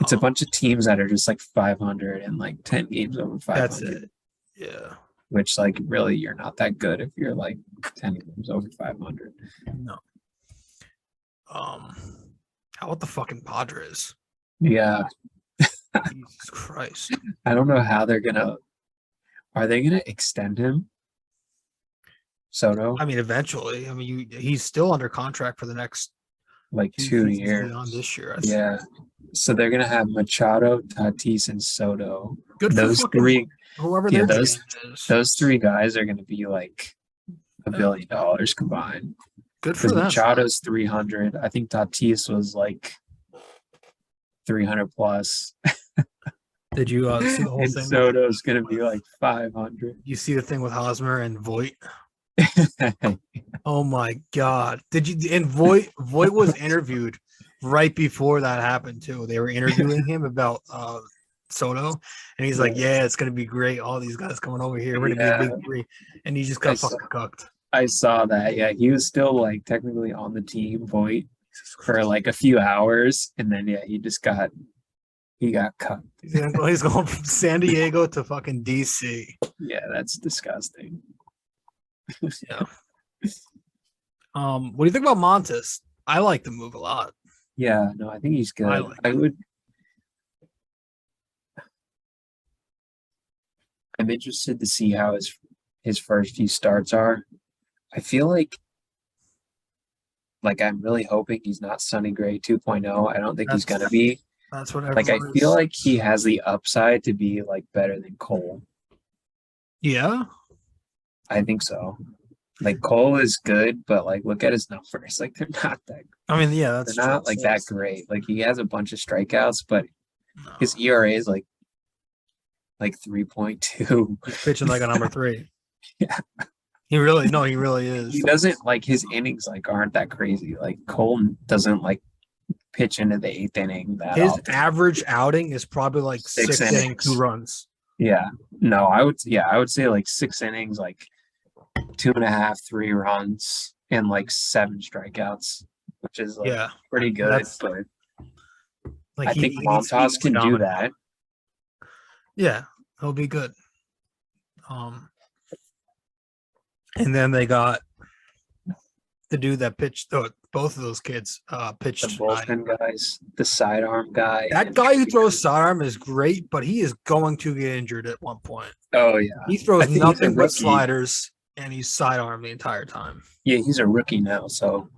Speaker 5: It's a
Speaker 1: Um,
Speaker 5: bunch of teams that are just like 500 and like 10 games over 500.
Speaker 1: That's it. Yeah.
Speaker 5: Which, like, really, you're not that good if you're like 10 games over 500.
Speaker 1: No. How about the fucking Padres?
Speaker 5: Yeah,
Speaker 1: Jesus Christ.
Speaker 5: I don't know how they're gonna. Are they gonna extend him? Soto,
Speaker 1: I mean, eventually. I mean, he's still under contract for the next
Speaker 5: like 2
Speaker 1: seasons
Speaker 5: years.
Speaker 1: beyond this year. I think.
Speaker 5: Yeah, so they're gonna have Machado, Tatis, and Soto.
Speaker 1: Good for
Speaker 5: Those
Speaker 1: fucking
Speaker 5: three,
Speaker 1: whoever
Speaker 5: yeah,
Speaker 1: their
Speaker 5: those-
Speaker 1: GM is.
Speaker 5: those 3 guys are gonna be like $1 billion combined.
Speaker 1: Good for
Speaker 5: Because
Speaker 1: them.
Speaker 5: Machado's 300. I think Tatis was like 300 plus.
Speaker 1: Did you see the whole
Speaker 5: And
Speaker 1: thing?
Speaker 5: Soto's gonna be like 500.
Speaker 1: You see the thing with Hosmer and Voit? Oh my God! Did you? And Voit was interviewed right before that happened too. They were interviewing him about Soto, and he's like, "Yeah, it's gonna be great. All these guys coming over here. We're gonna be a big 3." And he just got
Speaker 5: I saw-
Speaker 1: fucking cooked.
Speaker 5: I saw that. Yeah, he was still like technically on the team, Voight, for like a few hours, and then he got cut.
Speaker 1: He's going from San Diego to fucking DC.
Speaker 5: Yeah, that's disgusting.
Speaker 1: Yeah. What do you think about Montes? I like the move a lot.
Speaker 5: Yeah, no, I think he's good.
Speaker 1: I like
Speaker 5: I would. I'm interested to see how his first few starts are. I feel like I'm really hoping he's not Sonny Gray 2.0. I don't think he's
Speaker 1: That's
Speaker 5: gonna be.
Speaker 1: that's what
Speaker 5: Like I
Speaker 1: everyone
Speaker 5: feel
Speaker 1: is.
Speaker 5: like he has the upside to be like better than Cole.
Speaker 1: Yeah.
Speaker 5: I think so. Like Cole is good, but like look at his numbers. Like they're not that
Speaker 1: I mean, yeah,
Speaker 5: they're
Speaker 1: that's true.
Speaker 5: not like that great. Like he has a bunch of strikeouts, but
Speaker 1: No.
Speaker 5: his ERA is like 3.2.
Speaker 1: He's pitching like a number 3.
Speaker 5: Yeah.
Speaker 1: He really is.
Speaker 5: He doesn't like his innings like aren't that crazy. Like Cole doesn't like pitch into the 8th inning that
Speaker 1: His
Speaker 5: often.
Speaker 1: average outing is probably like
Speaker 5: 6
Speaker 1: 6 innings,
Speaker 5: innings.
Speaker 1: 2 runs.
Speaker 5: Yeah. No, I would say like 6 innings, like 2.5, 3 runs, and like 7 strikeouts, which is like
Speaker 1: Yeah.
Speaker 5: pretty good.
Speaker 1: That's-
Speaker 5: But
Speaker 1: Like
Speaker 5: I think
Speaker 1: he needs to be
Speaker 5: Montas can do
Speaker 1: dominant.
Speaker 5: that.
Speaker 1: Yeah, he'll be good. And then they got the dude that pitched. Both of those kids pitched
Speaker 5: The
Speaker 1: tonight.
Speaker 5: bullpen guys, the sidearm guy.
Speaker 1: That guy who throws sidearm is great, but he is going to get injured at one point.
Speaker 5: Oh yeah,
Speaker 1: He
Speaker 5: I
Speaker 1: throws
Speaker 5: think he's a
Speaker 1: nothing but
Speaker 5: rookie.
Speaker 1: sliders, and he's sidearm the entire time.
Speaker 5: Yeah, he's a rookie now, so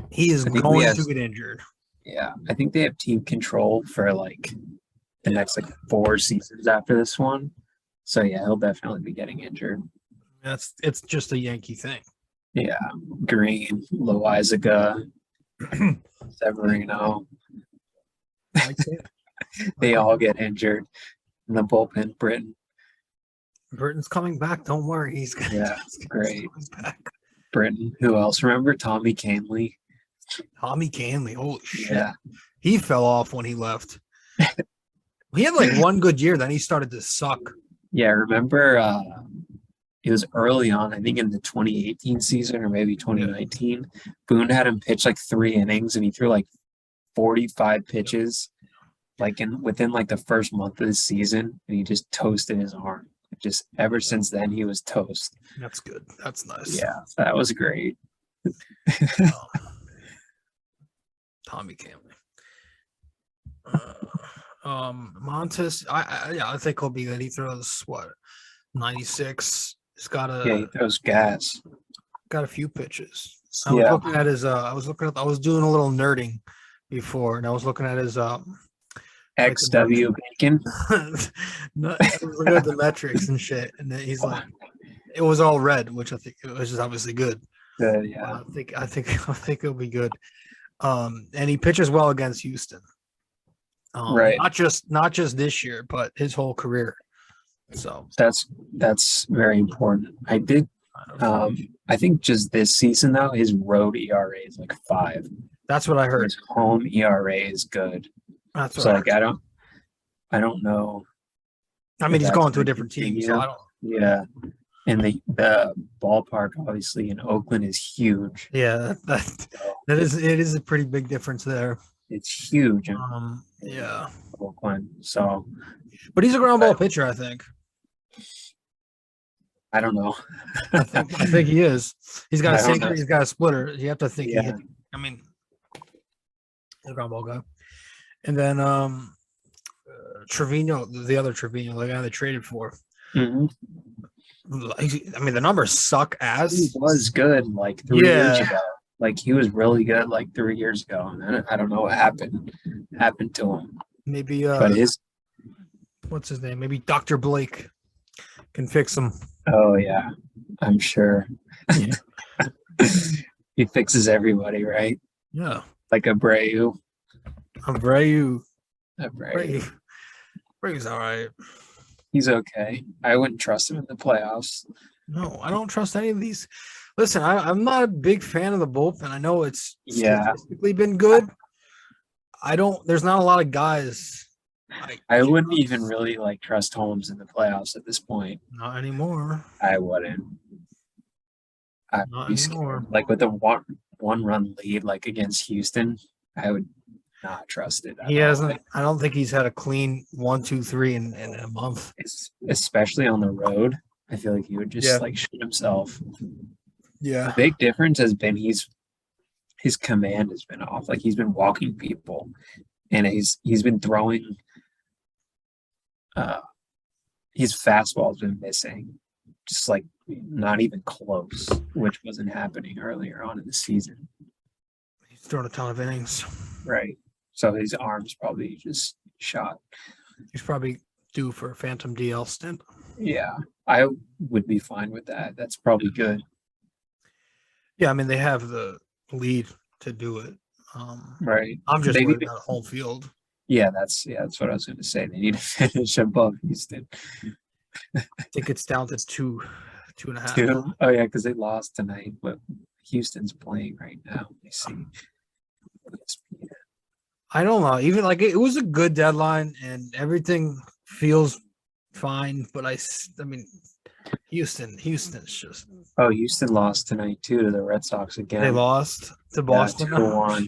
Speaker 1: He is
Speaker 5: I think he
Speaker 1: going
Speaker 5: has-
Speaker 1: to get injured.
Speaker 5: yeah, I think they have team control for like the next like 4 seasons after this one. So yeah, he'll definitely be getting injured.
Speaker 1: It's just a Yankee thing.
Speaker 5: Yeah, Green, Loizaga, Severino, they all get injured in the bullpen. Britton,
Speaker 1: Burton's coming back. Don't worry. He's gonna,
Speaker 5: Yeah,
Speaker 1: he's
Speaker 5: great.
Speaker 1: coming back.
Speaker 5: Britton. Who else? Remember Tommy Canley?
Speaker 1: Tommy Canley. Holy shit.
Speaker 5: Yeah,
Speaker 1: He fell off when he left. He had like one good year, then he started to suck.
Speaker 5: yeah. Remember? It was early on. I think in the 2018 season or maybe 2019. Boone had him pitch like 3 innings, and he threw like 45 pitches, like within like the first month of the season, and he just toasted his arm. Just ever since then, he was toast.
Speaker 1: That's good. That's nice.
Speaker 5: Yeah, that was great.
Speaker 1: Tommy Canley. Montes, I think he'll be good. He throws what 96. He's got
Speaker 5: Yeah, he throws gas.
Speaker 1: got a few pitches. I was doing a little nerding before, and I was looking at his
Speaker 5: XW Bacon.
Speaker 1: no, I was looking at the metrics and shit, and then he's like, it was all red, which I think it was just obviously good.
Speaker 5: Yeah,
Speaker 1: I think it'll be good. And he pitches well against Houston.
Speaker 5: Right.
Speaker 1: Not just this year, but his whole career. So
Speaker 5: that's very important. I did. I think just this season though, his road ERA is like 5.
Speaker 1: that's what I heard.
Speaker 5: His home ERA is good.
Speaker 1: That's what
Speaker 5: So
Speaker 1: I
Speaker 5: like
Speaker 1: heard.
Speaker 5: I don't know.
Speaker 1: I mean, he's
Speaker 5: that's
Speaker 1: going to a
Speaker 5: gonna
Speaker 1: different team, so
Speaker 5: continue.
Speaker 1: I don't.
Speaker 5: Yeah, and the ballpark obviously in Oakland is huge.
Speaker 1: Yeah, it is a pretty big difference there.
Speaker 5: It's huge in
Speaker 1: Yeah,
Speaker 5: Oakland. So
Speaker 1: but he's a ground ball pitcher, I think.
Speaker 5: I don't know.
Speaker 1: I think he is. He's got a
Speaker 5: I don't
Speaker 1: sinker.
Speaker 5: know.
Speaker 1: He's got a splitter. You have to think.
Speaker 5: Yeah.
Speaker 1: I mean, he's a ground ball guy. And then Trevino, the other Trevino, the guy they traded for.
Speaker 5: Mhm.
Speaker 1: I mean, the numbers suck
Speaker 5: He
Speaker 1: as.
Speaker 5: was good like 3 years
Speaker 1: Yeah.
Speaker 5: ago. Like he was really good like 3 years ago, and then I don't know what happened to him.
Speaker 1: Maybe
Speaker 5: But his
Speaker 1: what's his name? Maybe Dr. Blake can fix him.
Speaker 5: oh yeah, I'm sure.
Speaker 1: Yeah.
Speaker 5: He fixes everybody, right?
Speaker 1: Yeah,
Speaker 5: Like Abreu.
Speaker 1: Abreu.
Speaker 5: Abreu.
Speaker 1: Abreu's all right.
Speaker 5: He's okay. I wouldn't trust him in the playoffs.
Speaker 1: No, I don't trust any of these. Listen, I'm not a big fan of the bullpen. I know it's
Speaker 5: Yeah.
Speaker 1: statistically been good. There's not a lot of guys.
Speaker 5: I wouldn't even really like trust Holmes in the playoffs at this point.
Speaker 1: Not anymore.
Speaker 5: I wouldn't. I'd
Speaker 1: Not
Speaker 5: be scared.
Speaker 1: anymore.
Speaker 5: Like with a one run lead, like against Houston, I would not trust it. at
Speaker 1: He
Speaker 5: all.
Speaker 1: hasn't. I don't think he's had a clean 1, 2, 3 in a month.
Speaker 5: Especially on the road. I feel like he would just
Speaker 1: Yeah.
Speaker 5: like shoot himself.
Speaker 1: Yeah.
Speaker 5: Big difference has been he's his command has been off. Like he's been walking people, and he's been throwing. His fastball's been missing, just like not even close, which wasn't happening earlier on in the season.
Speaker 1: He's thrown a ton of innings.
Speaker 5: Right. So his arm's probably just shot.
Speaker 1: He's probably due for a phantom DL stint.
Speaker 5: Yeah, I would be fine with that. That's probably good.
Speaker 1: Yeah, I mean they have the lead to do it.
Speaker 5: Right.
Speaker 1: I'm just
Speaker 5: Maybe.
Speaker 1: worried about home field.
Speaker 5: Yeah, that's what I was going to say. They need to finish above Houston.
Speaker 1: I think it's down to two and a half.
Speaker 5: Two. Oh yeah, because they lost tonight, but Houston's playing right now. Let me see.
Speaker 1: I don't know. Even like it was a good deadline and everything feels fine, but I mean, Houston's just
Speaker 5: Oh, Houston lost tonight too to the Red Sox again.
Speaker 1: they lost to Boston.
Speaker 5: 2-1.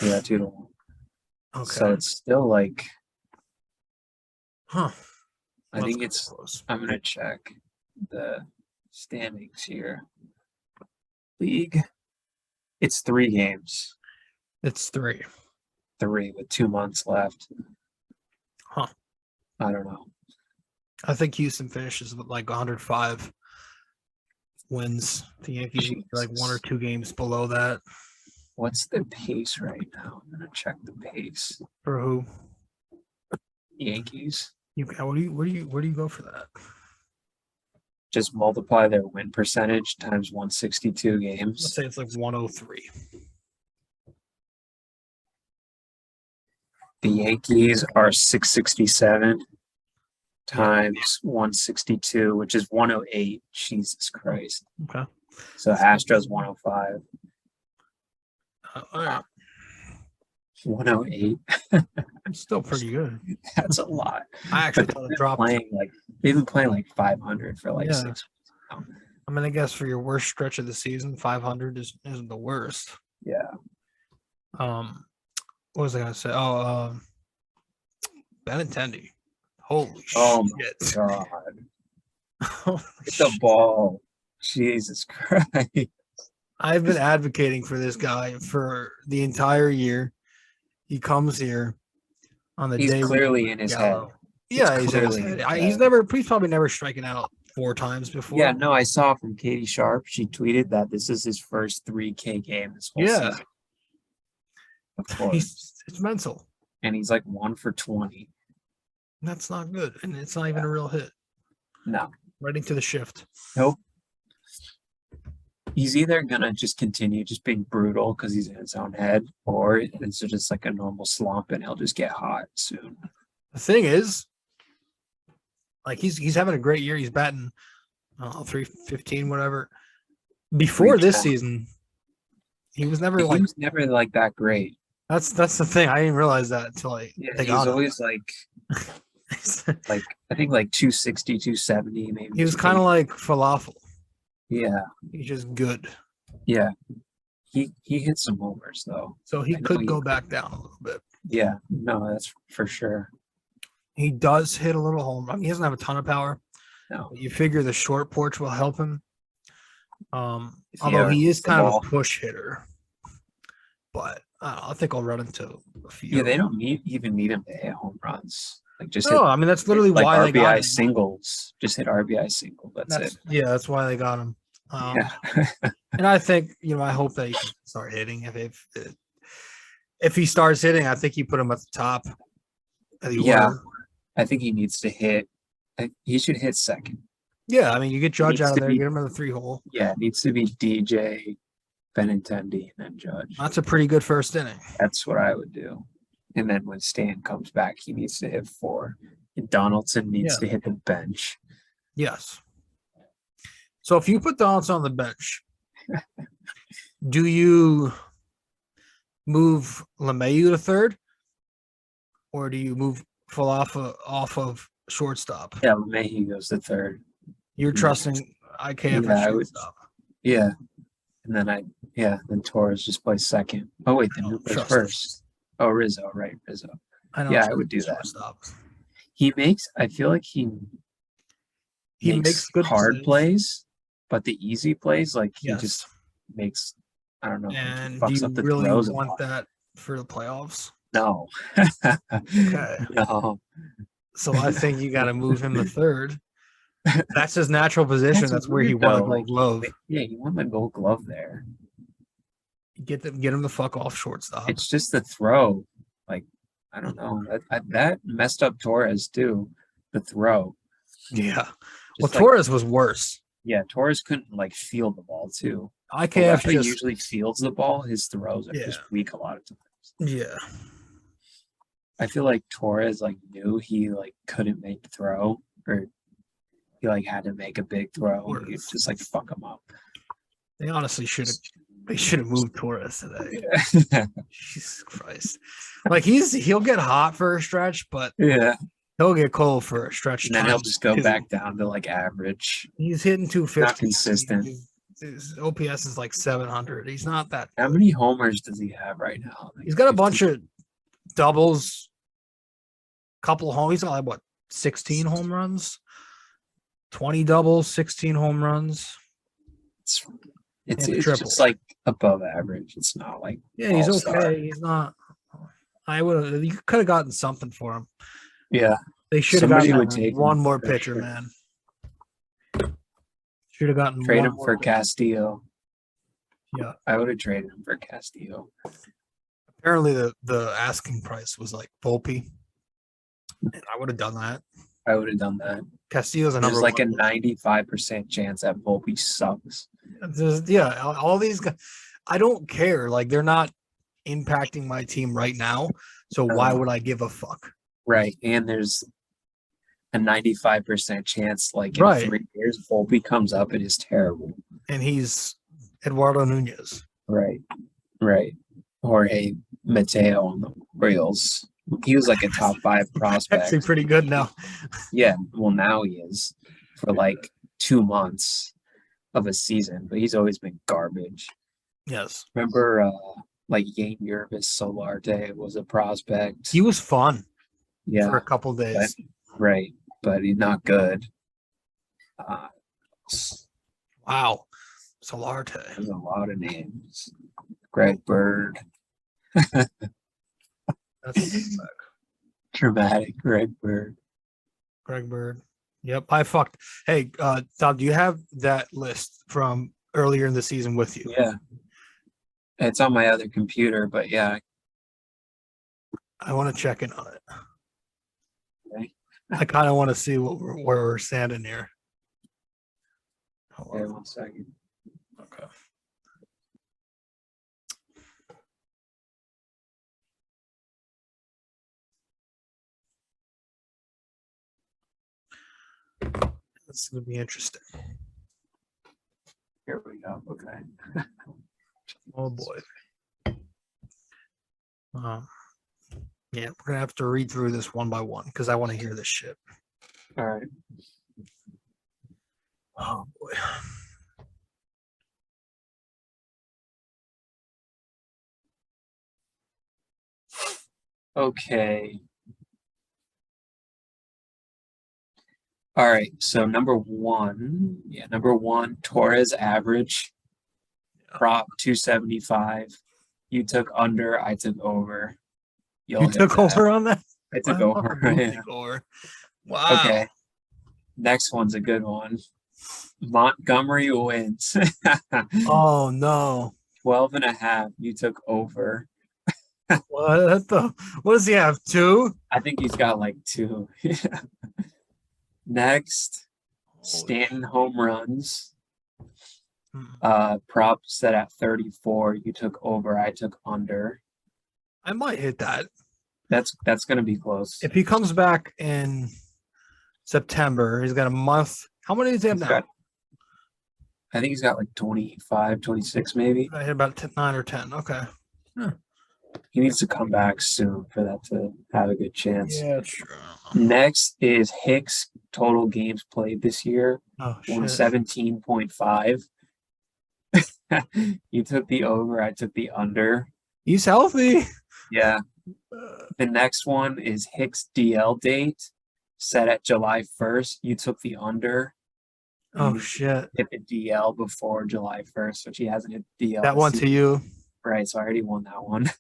Speaker 5: Yeah, 2-1.
Speaker 1: Okay.
Speaker 5: So it's still like,
Speaker 1: I
Speaker 5: think it's. I'm gonna check the standings here. League. It's 3 games.
Speaker 1: It's 3.
Speaker 5: 3 with 2 months left.
Speaker 1: Huh.
Speaker 5: I don't know.
Speaker 1: I think Houston finishes with like 105 wins. The Yankees are like 1 or 2 games below that.
Speaker 5: What's the pace right now? I'm gonna check the pace.
Speaker 1: For who?
Speaker 5: Yankees.
Speaker 1: Where do you go for that?
Speaker 5: Just multiply their win percentage times 162
Speaker 1: Let's
Speaker 5: games.
Speaker 1: say it's like 103.
Speaker 5: The Yankees are 667 times 162, which is 108. Jesus Christ.
Speaker 1: Okay.
Speaker 5: So Astros 105.
Speaker 1: All right.
Speaker 5: 108.
Speaker 1: It's still pretty good.
Speaker 5: That's a lot.
Speaker 1: I actually
Speaker 5: But
Speaker 1: thought
Speaker 5: they've
Speaker 1: it
Speaker 5: been
Speaker 1: dropped.
Speaker 5: playing like they've been playing like 500 for like
Speaker 1: Yeah.
Speaker 5: 6 weeks now.
Speaker 1: I mean, I guess for your worst stretch of the season, 500 isn't the worst.
Speaker 5: Yeah.
Speaker 1: What was I gonna say? Benintendi. Holy
Speaker 5: Oh
Speaker 1: shit!
Speaker 5: my God.
Speaker 1: Holy
Speaker 5: Get the
Speaker 1: shit.
Speaker 5: ball. Jesus Christ.
Speaker 1: I've been advocating for this guy for the entire year. He comes here on the
Speaker 5: He's
Speaker 1: day.
Speaker 5: clearly in his head.
Speaker 1: Yeah,
Speaker 5: It's
Speaker 1: he's in his
Speaker 5: clearly in
Speaker 1: head.
Speaker 5: his
Speaker 1: He's probably never striking out 4 times before.
Speaker 5: Yeah, no, I saw from Katie Sharp. She tweeted that this is his first 3K game this whole
Speaker 1: Yeah.
Speaker 5: season. Of course.
Speaker 1: It's mental.
Speaker 5: And he's like 1 for 20.
Speaker 1: That's not good, and it's not even a real hit.
Speaker 5: No.
Speaker 1: Right into the shift.
Speaker 5: Nope. He's either gonna just continue just being brutal because he's in his own head, or it's just like a normal slump and he'll just get hot soon.
Speaker 1: The thing is, like he's having a great year. He's batting 315, whatever. Before this
Speaker 5: 310.
Speaker 1: season, he was never
Speaker 5: He
Speaker 1: like
Speaker 5: was never like that great.
Speaker 1: that's the thing. I didn't realize that until they
Speaker 5: He's
Speaker 1: got him.
Speaker 5: always like I think like 260, 270 maybe.
Speaker 1: He was kind of like falafel.
Speaker 5: Yeah.
Speaker 1: He's just good.
Speaker 5: Yeah. He hit some homers though.
Speaker 1: So he
Speaker 5: I know
Speaker 1: could
Speaker 5: he-
Speaker 1: go back down a little bit.
Speaker 5: Yeah. No, that's for sure.
Speaker 1: He does hit a little home. I mean, he doesn't have a ton of power.
Speaker 5: No.
Speaker 1: You figure the short porch will help him.
Speaker 5: If
Speaker 1: Although
Speaker 5: ever
Speaker 1: he is
Speaker 5: hits the
Speaker 1: kind of
Speaker 5: ball.
Speaker 1: a push hitter. But I think I'll run into a few.
Speaker 5: Yeah, they don't even need him to hit home runs. Like just
Speaker 1: No,
Speaker 5: hit
Speaker 1: I mean that's literally
Speaker 5: like
Speaker 1: why they got
Speaker 5: RBI
Speaker 1: him.
Speaker 5: singles. Just hit RBI single. That's it.
Speaker 1: Yeah, that's why they got him.
Speaker 5: Yeah.
Speaker 1: And I think I hope that he can start hitting. If he starts hitting, I think you put him at the top of the
Speaker 5: Yeah.
Speaker 1: order.
Speaker 5: I think he needs to hit. He should hit second.
Speaker 1: Yeah, I mean you get Judge
Speaker 5: needs
Speaker 1: out of
Speaker 5: to
Speaker 1: there,
Speaker 5: be-
Speaker 1: get him in the 3-hole.
Speaker 5: Yeah, it needs to be DJ, Benintendi, and then Judge.
Speaker 1: That's a pretty good first inning.
Speaker 5: That's what I would do. And then when Stan comes back, he needs to hit 4. And Donaldson needs to hit the bench.
Speaker 1: Yes. So if you put Donaldson on the bench, do you move LeMahieu to third, or do you move Falafa off of shortstop?
Speaker 5: Yeah, LeMahieu goes to third.
Speaker 1: You're trusting IKF
Speaker 5: Yeah, I
Speaker 1: at
Speaker 5: would-
Speaker 1: shortstop.
Speaker 5: Yeah. And then then Torres just plays second. Oh wait, then who plays
Speaker 1: trust him.
Speaker 5: first? Oh, Rizzo, right? Rizzo.
Speaker 1: I know
Speaker 5: Yeah,
Speaker 1: it's
Speaker 5: I would do that.
Speaker 1: shortstop.
Speaker 5: I feel like he
Speaker 1: He makes good
Speaker 5: hard
Speaker 1: decisions.
Speaker 5: plays, but the easy plays, like he
Speaker 1: Yes.
Speaker 5: just makes I don't know.
Speaker 1: And
Speaker 5: He
Speaker 1: do
Speaker 5: fucks
Speaker 1: you
Speaker 5: up the
Speaker 1: really
Speaker 5: throws a
Speaker 1: want
Speaker 5: lot.
Speaker 1: that for the playoffs?
Speaker 5: No.
Speaker 1: Okay.
Speaker 5: No.
Speaker 1: So I think you got to move him to third. That's his natural position. That's where he
Speaker 5: weird,
Speaker 1: won a
Speaker 5: though.
Speaker 1: Gold
Speaker 5: Like,
Speaker 1: Glove.
Speaker 5: yeah, he won the Gold Glove there.
Speaker 1: Get him the fuck off shortstop.
Speaker 5: It's just the throw. Like, I don't know. That messed up Torres too. The throw.
Speaker 1: Yeah.
Speaker 5: Just
Speaker 1: Well, Torres was worse.
Speaker 5: Yeah, Torres couldn't like field the ball too.
Speaker 1: IKF
Speaker 5: He
Speaker 1: just
Speaker 5: usually fields the ball. His throws are
Speaker 1: Yeah.
Speaker 5: just weak a lot of times.
Speaker 1: yeah.
Speaker 5: I feel like Torres like knew he like couldn't make the throw, or he like had to make a big throw. And he'd just like fuck him up.
Speaker 1: They honestly should have moved Torres today. Jesus Christ. Like he'll get hot for a stretch, but
Speaker 5: Yeah.
Speaker 1: he'll get cold for a stretch.
Speaker 5: And then he'll just go
Speaker 1: His-
Speaker 5: back down to like average.
Speaker 1: He's hitting 250.
Speaker 5: Not consistent.
Speaker 1: His OPS is like 700. He's not that.
Speaker 5: How many homers does he have right now? Like
Speaker 1: He's got a
Speaker 5: 15?
Speaker 1: bunch of doubles, couple home. He's got like what 16 home runs, 20 doubles, 16 home runs.
Speaker 5: It's
Speaker 1: and a
Speaker 5: it's
Speaker 1: triple.
Speaker 5: just like above average. It's not like
Speaker 1: Yeah, he's
Speaker 5: all-star.
Speaker 1: okay. He's not. You could have gotten something for him.
Speaker 5: Yeah.
Speaker 1: They should have
Speaker 5: Somebody
Speaker 1: gotten
Speaker 5: would take
Speaker 1: one
Speaker 5: him
Speaker 1: more
Speaker 5: for
Speaker 1: pitcher,
Speaker 5: sure.
Speaker 1: man. Should have gotten
Speaker 5: Trade
Speaker 1: one
Speaker 5: him
Speaker 1: more
Speaker 5: for
Speaker 1: pitcher.
Speaker 5: Castillo.
Speaker 1: Yeah.
Speaker 5: I would have traded him for Castillo.
Speaker 1: Apparently, the asking price was like Volpe. And I would have done that.
Speaker 5: I would have done that.
Speaker 1: Castillo's a number
Speaker 5: There's like a
Speaker 1: one.
Speaker 5: 95% chance that Volpe sucks.
Speaker 1: All these guys. I don't care. Like they're not impacting my team right now. So why would I give a fuck?
Speaker 5: Right. And there's a 95% chance like in
Speaker 1: Right.
Speaker 5: 3 years Volpe comes up and is terrible.
Speaker 1: And he's Eduardo Nunez.
Speaker 5: Right. Right. Jorge Mateo on the Royals. He was like a top 5 prospect.
Speaker 1: Actually pretty good now.
Speaker 5: Yeah. Well, now he is for like 2 months of a season, but he's always been garbage.
Speaker 1: Yes.
Speaker 5: Remember like Yankees Solarte was a prospect.
Speaker 1: He was fun
Speaker 5: Yeah.
Speaker 1: for a couple days.
Speaker 5: Right. But he's not good.
Speaker 1: Wow. Solarte.
Speaker 5: There's a lot of names. Greg Bird.
Speaker 1: That's
Speaker 5: Dramatic Greg Bird.
Speaker 1: Greg Bird. Yep. I fucked. Hey, Tom, do you have that list from earlier in the season with you?
Speaker 5: Yeah. It's on my other computer, but yeah.
Speaker 1: I want to check in on it.
Speaker 5: Okay.
Speaker 1: I kind of want to see where we're standing here. Hold
Speaker 5: Okay,
Speaker 1: on.
Speaker 5: 1 second.
Speaker 1: Okay. This is going to be interesting.
Speaker 5: Here we go. Okay.
Speaker 1: Oh boy. Yeah, we're gonna have to read through this one by one because I want to hear this shit.
Speaker 5: All right.
Speaker 1: Oh boy.
Speaker 5: Okay. All right. So number one, Torres average, prop 275. You took under, I took over. You'll
Speaker 1: You
Speaker 5: hit
Speaker 1: took
Speaker 5: that.
Speaker 1: over on that?
Speaker 5: I took
Speaker 1: Wow,
Speaker 5: over.
Speaker 1: you
Speaker 5: Yeah.
Speaker 1: took over. Wow.
Speaker 5: Okay. Next one's a good one. Montgomery wins.
Speaker 1: Oh no.
Speaker 5: 12.5. You took over.
Speaker 1: What does he have? 2?
Speaker 5: I think he's got like 2. Next, Stanton home runs. Prop set at 34. You took over. I took under.
Speaker 1: I might hit that.
Speaker 5: That's gonna be close.
Speaker 1: If he comes back in September, he's got a month. How many does he have
Speaker 5: He's
Speaker 1: now?
Speaker 5: got- I think he's got like 25, 26 maybe.
Speaker 1: I hit about 9 or 10. Okay.
Speaker 5: He needs to come back soon for that to have a good chance.
Speaker 1: Yeah, true.
Speaker 5: Next is Hicks total games played this year.
Speaker 1: Oh shit.
Speaker 5: 117.5. You took the over, I took the under.
Speaker 1: He's healthy.
Speaker 5: Yeah. The next one is Hicks DL date set at July 1st. You took the under.
Speaker 1: Oh
Speaker 5: He
Speaker 1: shit!
Speaker 5: hit the DL before July 1st, which he hasn't hit the DL.
Speaker 1: That
Speaker 5: this
Speaker 1: one
Speaker 5: season.
Speaker 1: to you.
Speaker 5: Right, so I already won that one.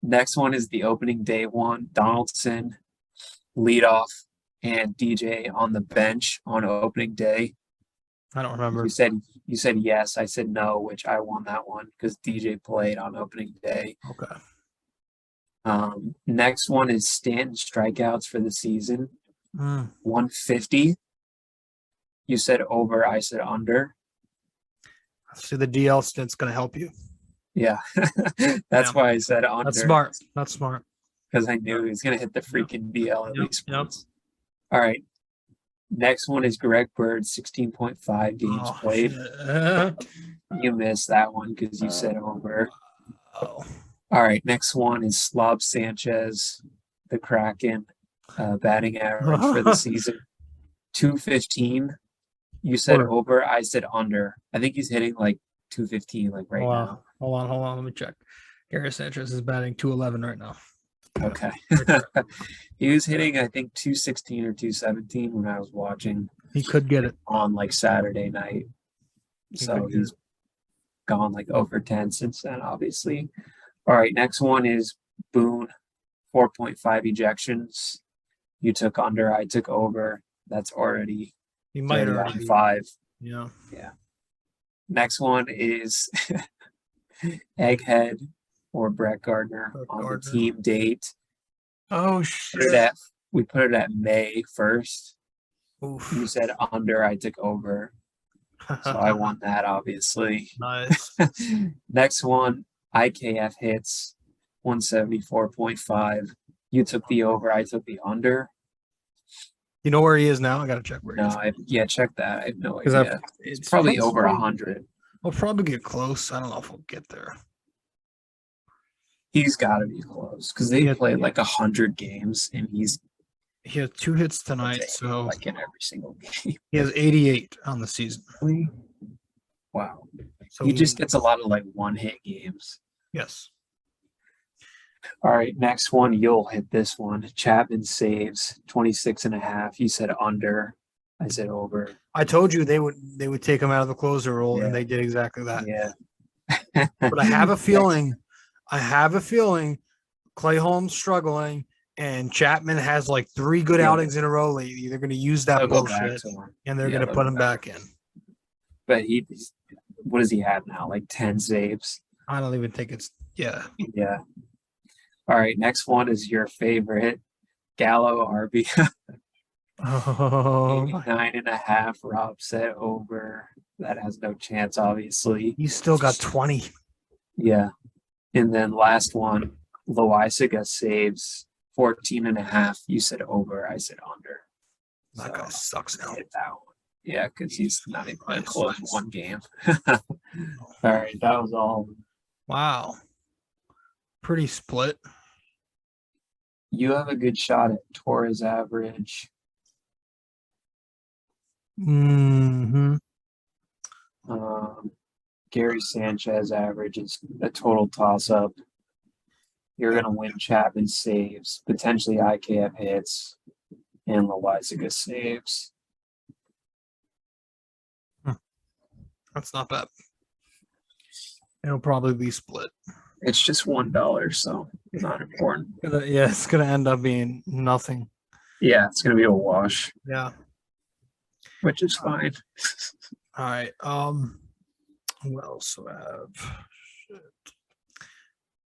Speaker 5: Next one is the opening day one. Donaldson, leadoff, and DJ on the bench on opening day.
Speaker 1: I don't remember.
Speaker 5: You said yes. I said no, which I won that one because DJ played on opening day.
Speaker 1: Okay.
Speaker 5: Next one is Stanton strikeouts for the season.
Speaker 1: Mm.
Speaker 5: 150. You said over. I said under.
Speaker 1: See, the DL stint's going to help you.
Speaker 5: Yeah, that's why I said under.
Speaker 1: That's smart. That's smart.
Speaker 5: Because I knew he was going to hit the freaking DL at
Speaker 1: Yep,
Speaker 5: least
Speaker 1: yep.
Speaker 5: once. All right. Next one is Greg Bird, 16.5 games played.
Speaker 1: Shit.
Speaker 5: You missed that one because you said over.
Speaker 1: Oh.
Speaker 5: All right. Next one is Slob Sanchez, the Kraken, batting average for the season. 215. You said
Speaker 1: Over.
Speaker 5: over. I said under. I think he's hitting like 215 like right now.
Speaker 1: Hold on. Let me check. Gary Sanchez is batting 211 right now.
Speaker 5: Okay. He was hitting, I think, 216 or 217 when I was watching
Speaker 1: He could get it.
Speaker 5: on like Saturday night. So
Speaker 1: could get
Speaker 5: he's gone like over 10 since then, obviously. All right, next one is Boone, 4.5 ejections. You took under, I took over. That's already
Speaker 1: He might
Speaker 5: on
Speaker 1: already be.
Speaker 5: 5.
Speaker 1: Yeah.
Speaker 5: Next one is Egghead or Brett Gardner
Speaker 1: Brett
Speaker 5: on
Speaker 1: Gardner.
Speaker 5: the team date.
Speaker 1: Oh
Speaker 5: We put it at May 1st.
Speaker 1: Oof.
Speaker 5: You said under, I took over. So I won that, obviously.
Speaker 1: Nice.
Speaker 5: Next one, IKF hits 174.5. You took the over, I took the under.
Speaker 1: You know where he is now? I got to check where he is.
Speaker 5: Check that. I have no
Speaker 1: 'Cause
Speaker 5: idea. It's probably over 100.
Speaker 1: We'll probably get close. I don't know if we'll get there.
Speaker 5: He's got to be close because they
Speaker 1: Yeah.
Speaker 5: played like 100 games and he's
Speaker 1: He has 2 hits tonight, so
Speaker 5: like in every single game.
Speaker 1: he has 88 on the season.
Speaker 5: Wow.
Speaker 1: So
Speaker 5: He just gets a lot of like one hit games.
Speaker 1: yes.
Speaker 5: All right, next one, you'll hit this one. Chapman saves 26.5. You said under. I said over.
Speaker 1: I told you they would take him out of the closer role,
Speaker 5: Yeah.
Speaker 1: and they did exactly that.
Speaker 5: Yeah.
Speaker 1: But I have a feeling Clay Holmes struggling, and Chapman has like 3 good
Speaker 5: Yeah.
Speaker 1: outings in a row lately. They're going to use that
Speaker 5: They'll go back
Speaker 1: bullshit,
Speaker 5: to him.
Speaker 1: and they're
Speaker 5: Yeah,
Speaker 1: going to
Speaker 5: they'll
Speaker 1: put
Speaker 5: go
Speaker 1: him back in.
Speaker 5: But what does he have now? Like 10 saves?
Speaker 1: I don't even think it's yeah.
Speaker 5: Yeah. All right, next one is your favorite. Gallo RB.
Speaker 1: Oh,
Speaker 5: 9.5. Rob said over. That has no chance, obviously.
Speaker 1: he's still got 20.
Speaker 5: Yeah. And then last one, Loisaga saves 14.5. You said over. I said under.
Speaker 1: That guy sucks now.
Speaker 5: Hit that one. Yeah, because he's not even going to close
Speaker 1: Nice.
Speaker 5: one game. All right, that was all.
Speaker 1: Wow. Pretty split.
Speaker 5: You have a good shot at Torres average.
Speaker 1: Mm-hmm.
Speaker 5: Gary Sanchez average is a total toss-up. You're going to win Chapman saves, potentially IKF hits, and Loisaga saves.
Speaker 1: That's not bad. It'll probably be split.
Speaker 5: It's just $1, so not important.
Speaker 1: Yeah, it's gonna end up being nothing.
Speaker 5: Yeah, it's going to be a wash,
Speaker 1: Yeah.
Speaker 5: which is fine.
Speaker 1: All right. What else do I have? Shit.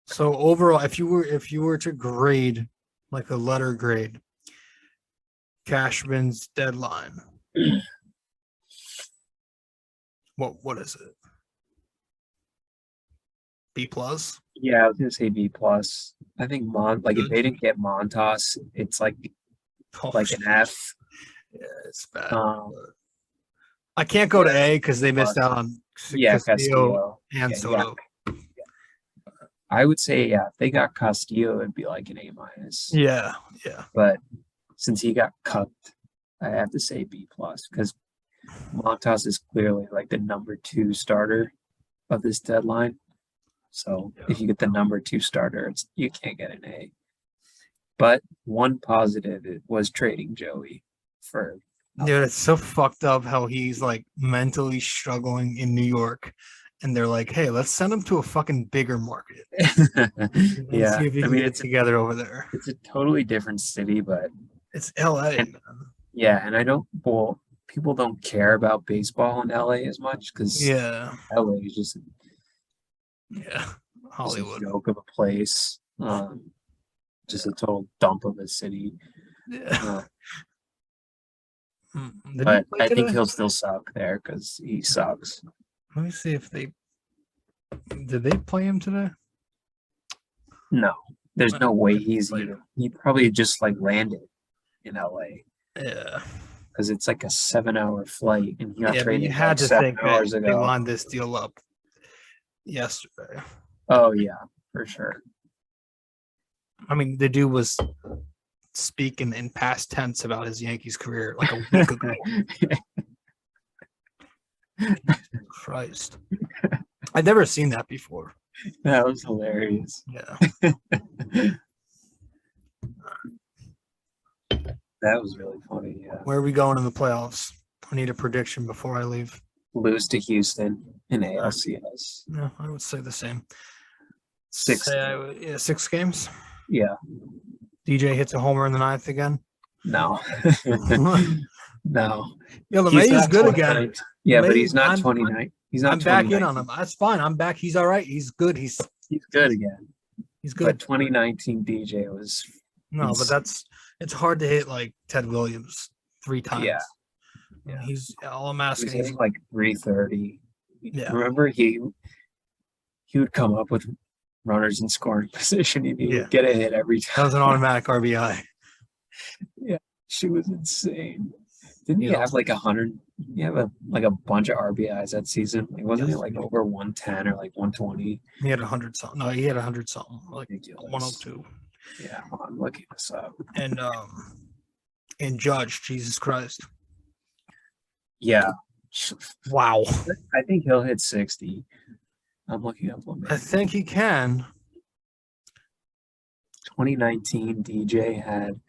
Speaker 1: So overall, if you were to grade like a letter grade, Cashman's deadline. What is it? B plus?
Speaker 5: Yeah, I was going to say B+. I think if they didn't get Montas, it's like an F.
Speaker 1: Yeah, it's bad.
Speaker 5: Um,
Speaker 1: I can't go to A because they missed out on Castillo and
Speaker 5: Yeah,
Speaker 1: Soto.
Speaker 5: I would say, if they got Castillo, it'd be like an A-.
Speaker 1: Yeah.
Speaker 5: But since he got cut, I have to say B+ because Montas is clearly like the number 2 starter of this deadline. So if you get the number 2 starter, you can't get an A. But one positive was trading Joey for
Speaker 1: Dude, it's so fucked up how he's like mentally struggling in New York, and they're like, "Hey, let's send him to a fucking bigger market and
Speaker 5: Yeah,
Speaker 1: see if he
Speaker 5: I
Speaker 1: can
Speaker 5: mean
Speaker 1: get together over there."
Speaker 5: it's a totally different city, but
Speaker 1: It's L.A.
Speaker 5: and
Speaker 1: man.
Speaker 5: yeah, and I don't well, people don't care about baseball in LA as much because
Speaker 1: Yeah,
Speaker 5: LA is
Speaker 1: yeah,
Speaker 5: just a
Speaker 1: Hollywood.
Speaker 5: joke of a place, just a total dump of a city.
Speaker 1: Yeah.
Speaker 5: Uh,
Speaker 1: Did he
Speaker 5: but
Speaker 1: play
Speaker 5: I think
Speaker 1: today?
Speaker 5: he'll still suck there because he sucks.
Speaker 1: Let me see if they did they play him today.
Speaker 5: No, there's no way he's
Speaker 1: Like,
Speaker 5: even. He probably just like landed in LA
Speaker 1: yeah,
Speaker 5: because it's like a 7-hour flight, and he got
Speaker 1: yeah, but you
Speaker 5: traded
Speaker 1: had
Speaker 5: like
Speaker 1: to
Speaker 5: 7
Speaker 1: think that
Speaker 5: hours
Speaker 1: they
Speaker 5: ago.
Speaker 1: lined this deal up yesterday.
Speaker 5: Oh yeah, for sure.
Speaker 1: I mean, the dude was speaking in past tense about his Yankees career like a week ago. Christ. I'd never seen that before.
Speaker 5: That was hilarious.
Speaker 1: Yeah.
Speaker 5: That was really funny. Yeah,
Speaker 1: Where are we going in the playoffs? I need a prediction before I leave.
Speaker 5: lose to Houston in ALCS.
Speaker 1: No, I would say the same.
Speaker 5: 6.
Speaker 1: Yeah, 6 games.
Speaker 5: Yeah,
Speaker 1: DJ hits a homer in the 9th again.
Speaker 5: no, no.
Speaker 1: Yeah,
Speaker 5: He's
Speaker 1: LeMay is
Speaker 5: not
Speaker 1: good
Speaker 5: 29.
Speaker 1: again.
Speaker 5: Yeah, but
Speaker 1: LeMay,
Speaker 5: he's not
Speaker 1: I'm-
Speaker 5: 29. He's not
Speaker 1: I'm back in
Speaker 5: 29.
Speaker 1: on him. That's fine. I'm back. He's all right. He's good. He's
Speaker 5: good again.
Speaker 1: But
Speaker 5: But
Speaker 1: good.
Speaker 5: 2019 DJ was
Speaker 1: No, but it's hard to hit like Ted Williams 3 times.
Speaker 5: Yeah.
Speaker 1: He's all I'm
Speaker 5: he was
Speaker 1: asking.
Speaker 5: hitting like 330.
Speaker 1: Yeah.
Speaker 5: Remember he would come up with runners in scoring position and he
Speaker 1: Yeah.
Speaker 5: would get a hit every
Speaker 1: That was
Speaker 5: time.
Speaker 1: an automatic RBI.
Speaker 5: She was insane. Didn't he
Speaker 1: Yeah.
Speaker 5: have like 100? He have a bunch of RBIs that season. Like wasn't
Speaker 1: Yes.
Speaker 5: it like over 110 or like 120?
Speaker 1: He had 100 something. No, he had 100 something, like
Speaker 5: Ridiculous.
Speaker 1: 102.
Speaker 5: Yeah, hold on, I'm looking this up.
Speaker 1: And Judge, Jesus Christ.
Speaker 5: Yeah,
Speaker 1: Wow.
Speaker 5: I think he'll hit 60. I'm looking up
Speaker 1: I think he can.
Speaker 5: 2019 DJ had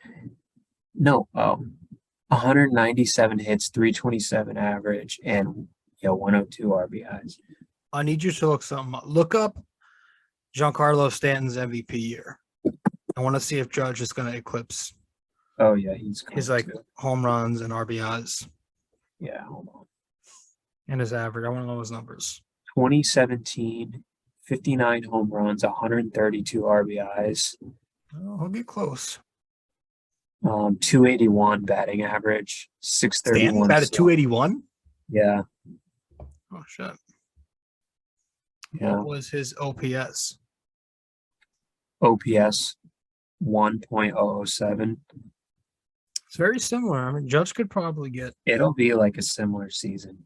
Speaker 5: 197 hits, 327 average, and 102 RBIs.
Speaker 1: I need you to look something up. Look up Giancarlo Stanton's MVP year. I want to see if Judge is going to eclipse
Speaker 5: Oh yeah, he's
Speaker 1: his
Speaker 5: going
Speaker 1: like
Speaker 5: to.
Speaker 1: home runs and RBIs
Speaker 5: Yeah, hold on.
Speaker 1: and his average. I want to know his numbers.
Speaker 5: 2017, 59 home runs, 132 RBIs,
Speaker 1: Oh, he'll get close.
Speaker 5: 281 batting average, 631.
Speaker 1: Stanton batted 281.
Speaker 5: Yeah,
Speaker 1: Oh shit.
Speaker 5: yeah.
Speaker 1: What was his OPS?
Speaker 5: OPS 1.007.
Speaker 1: It's very similar. I mean, Judge could probably get.
Speaker 5: It'll be like a similar season.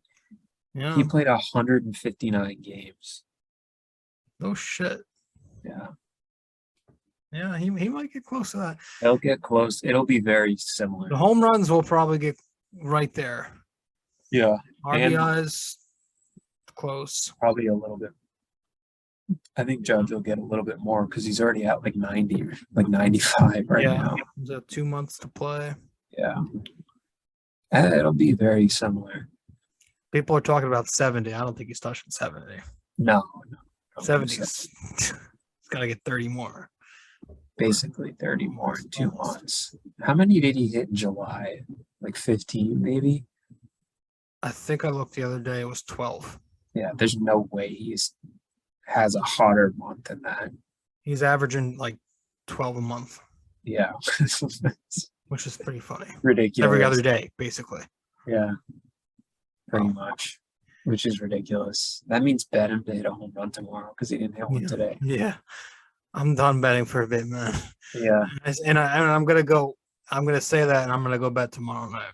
Speaker 1: Yeah.
Speaker 5: He played 159 games.
Speaker 1: Oh shit.
Speaker 5: Yeah,
Speaker 1: Yeah, he might get close to that.
Speaker 5: it'll get close. It'll be very similar.
Speaker 1: The home runs will probably get right there.
Speaker 5: Yeah,
Speaker 1: RBIs close.
Speaker 5: probably a little bit. I think Judge will get a little bit more because he's already at like 90 or like 95 right
Speaker 1: Yeah.
Speaker 5: now.
Speaker 1: He's got 2 months to play.
Speaker 5: Yeah, it'll be very similar.
Speaker 1: People are talking about 70. I don't think he's touching 70.
Speaker 5: No,
Speaker 1: 70. He's got to get 30 more.
Speaker 5: basically 30 more in 2 months. How many did he hit in July? Like 15, maybe?
Speaker 1: I think I looked the other day. It was 12.
Speaker 5: Yeah, there's no way has a hotter month than that.
Speaker 1: He's averaging like 12 a month,
Speaker 5: Yeah,
Speaker 1: which is pretty funny.
Speaker 5: ridiculous.
Speaker 1: Every other day, basically.
Speaker 5: Yeah, pretty much, which is ridiculous. That means bet him to hit a home run tomorrow because he didn't hit one today.
Speaker 1: Yeah. I'm done betting for a bit, man.
Speaker 5: Yeah,
Speaker 1: And I'm going to go. I'm going to say that and I'm going to go bet tomorrow night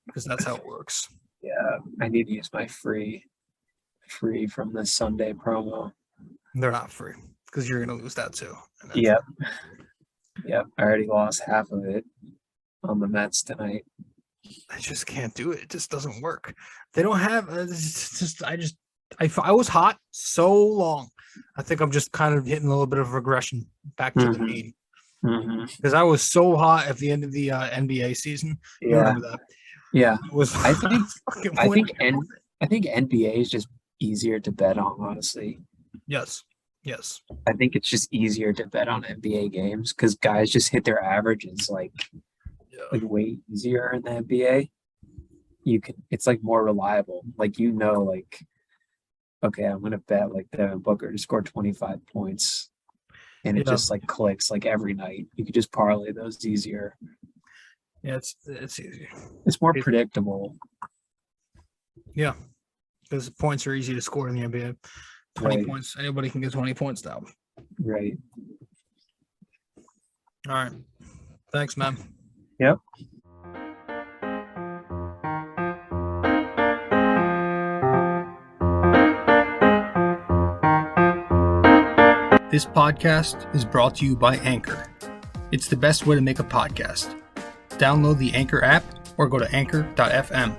Speaker 1: because that's how it works.
Speaker 5: yeah. I need to use my free from the Sunday promo.
Speaker 1: They're not free because you're going to lose that too. And that's-
Speaker 5: Yep. Yep. I already lost half of it on the Mets tonight.
Speaker 1: I just can't do it. It just doesn't work. They don't have. It's just. I was hot so long. I think I'm just kind of hitting a little bit of regression back to the
Speaker 5: Mhm.
Speaker 1: mean
Speaker 5: Mm-hmm.
Speaker 1: because I was so hot at the end of the NBA season. You
Speaker 5: Yeah.
Speaker 1: remember that?
Speaker 5: Yeah,
Speaker 1: Was
Speaker 5: I think
Speaker 1: fucking
Speaker 5: I
Speaker 1: winning.
Speaker 5: think I think NBA is just easier to bet on, honestly.
Speaker 1: Yes. Yes.
Speaker 5: I think it's just easier to bet on NBA games because guys just hit their averages like way easier in the NBA. It's like more reliable. Like like okay, I'm gonna bet like Devin Booker to score 25 points, and it
Speaker 1: Yeah.
Speaker 5: just like clicks like every night. You could just parlay those easier.
Speaker 1: Yeah, it's easy.
Speaker 5: It's more predictable.
Speaker 1: Yeah. Because points are easy to score in the NBA. 20
Speaker 5: Right.
Speaker 1: points. Anybody can get 20 points now.
Speaker 5: Right.
Speaker 1: All right. Thanks, man.
Speaker 5: Yep.
Speaker 1: This podcast is brought to you by Anchor. It's the best way to make a podcast. Download the Anchor app or go to anchor.fm.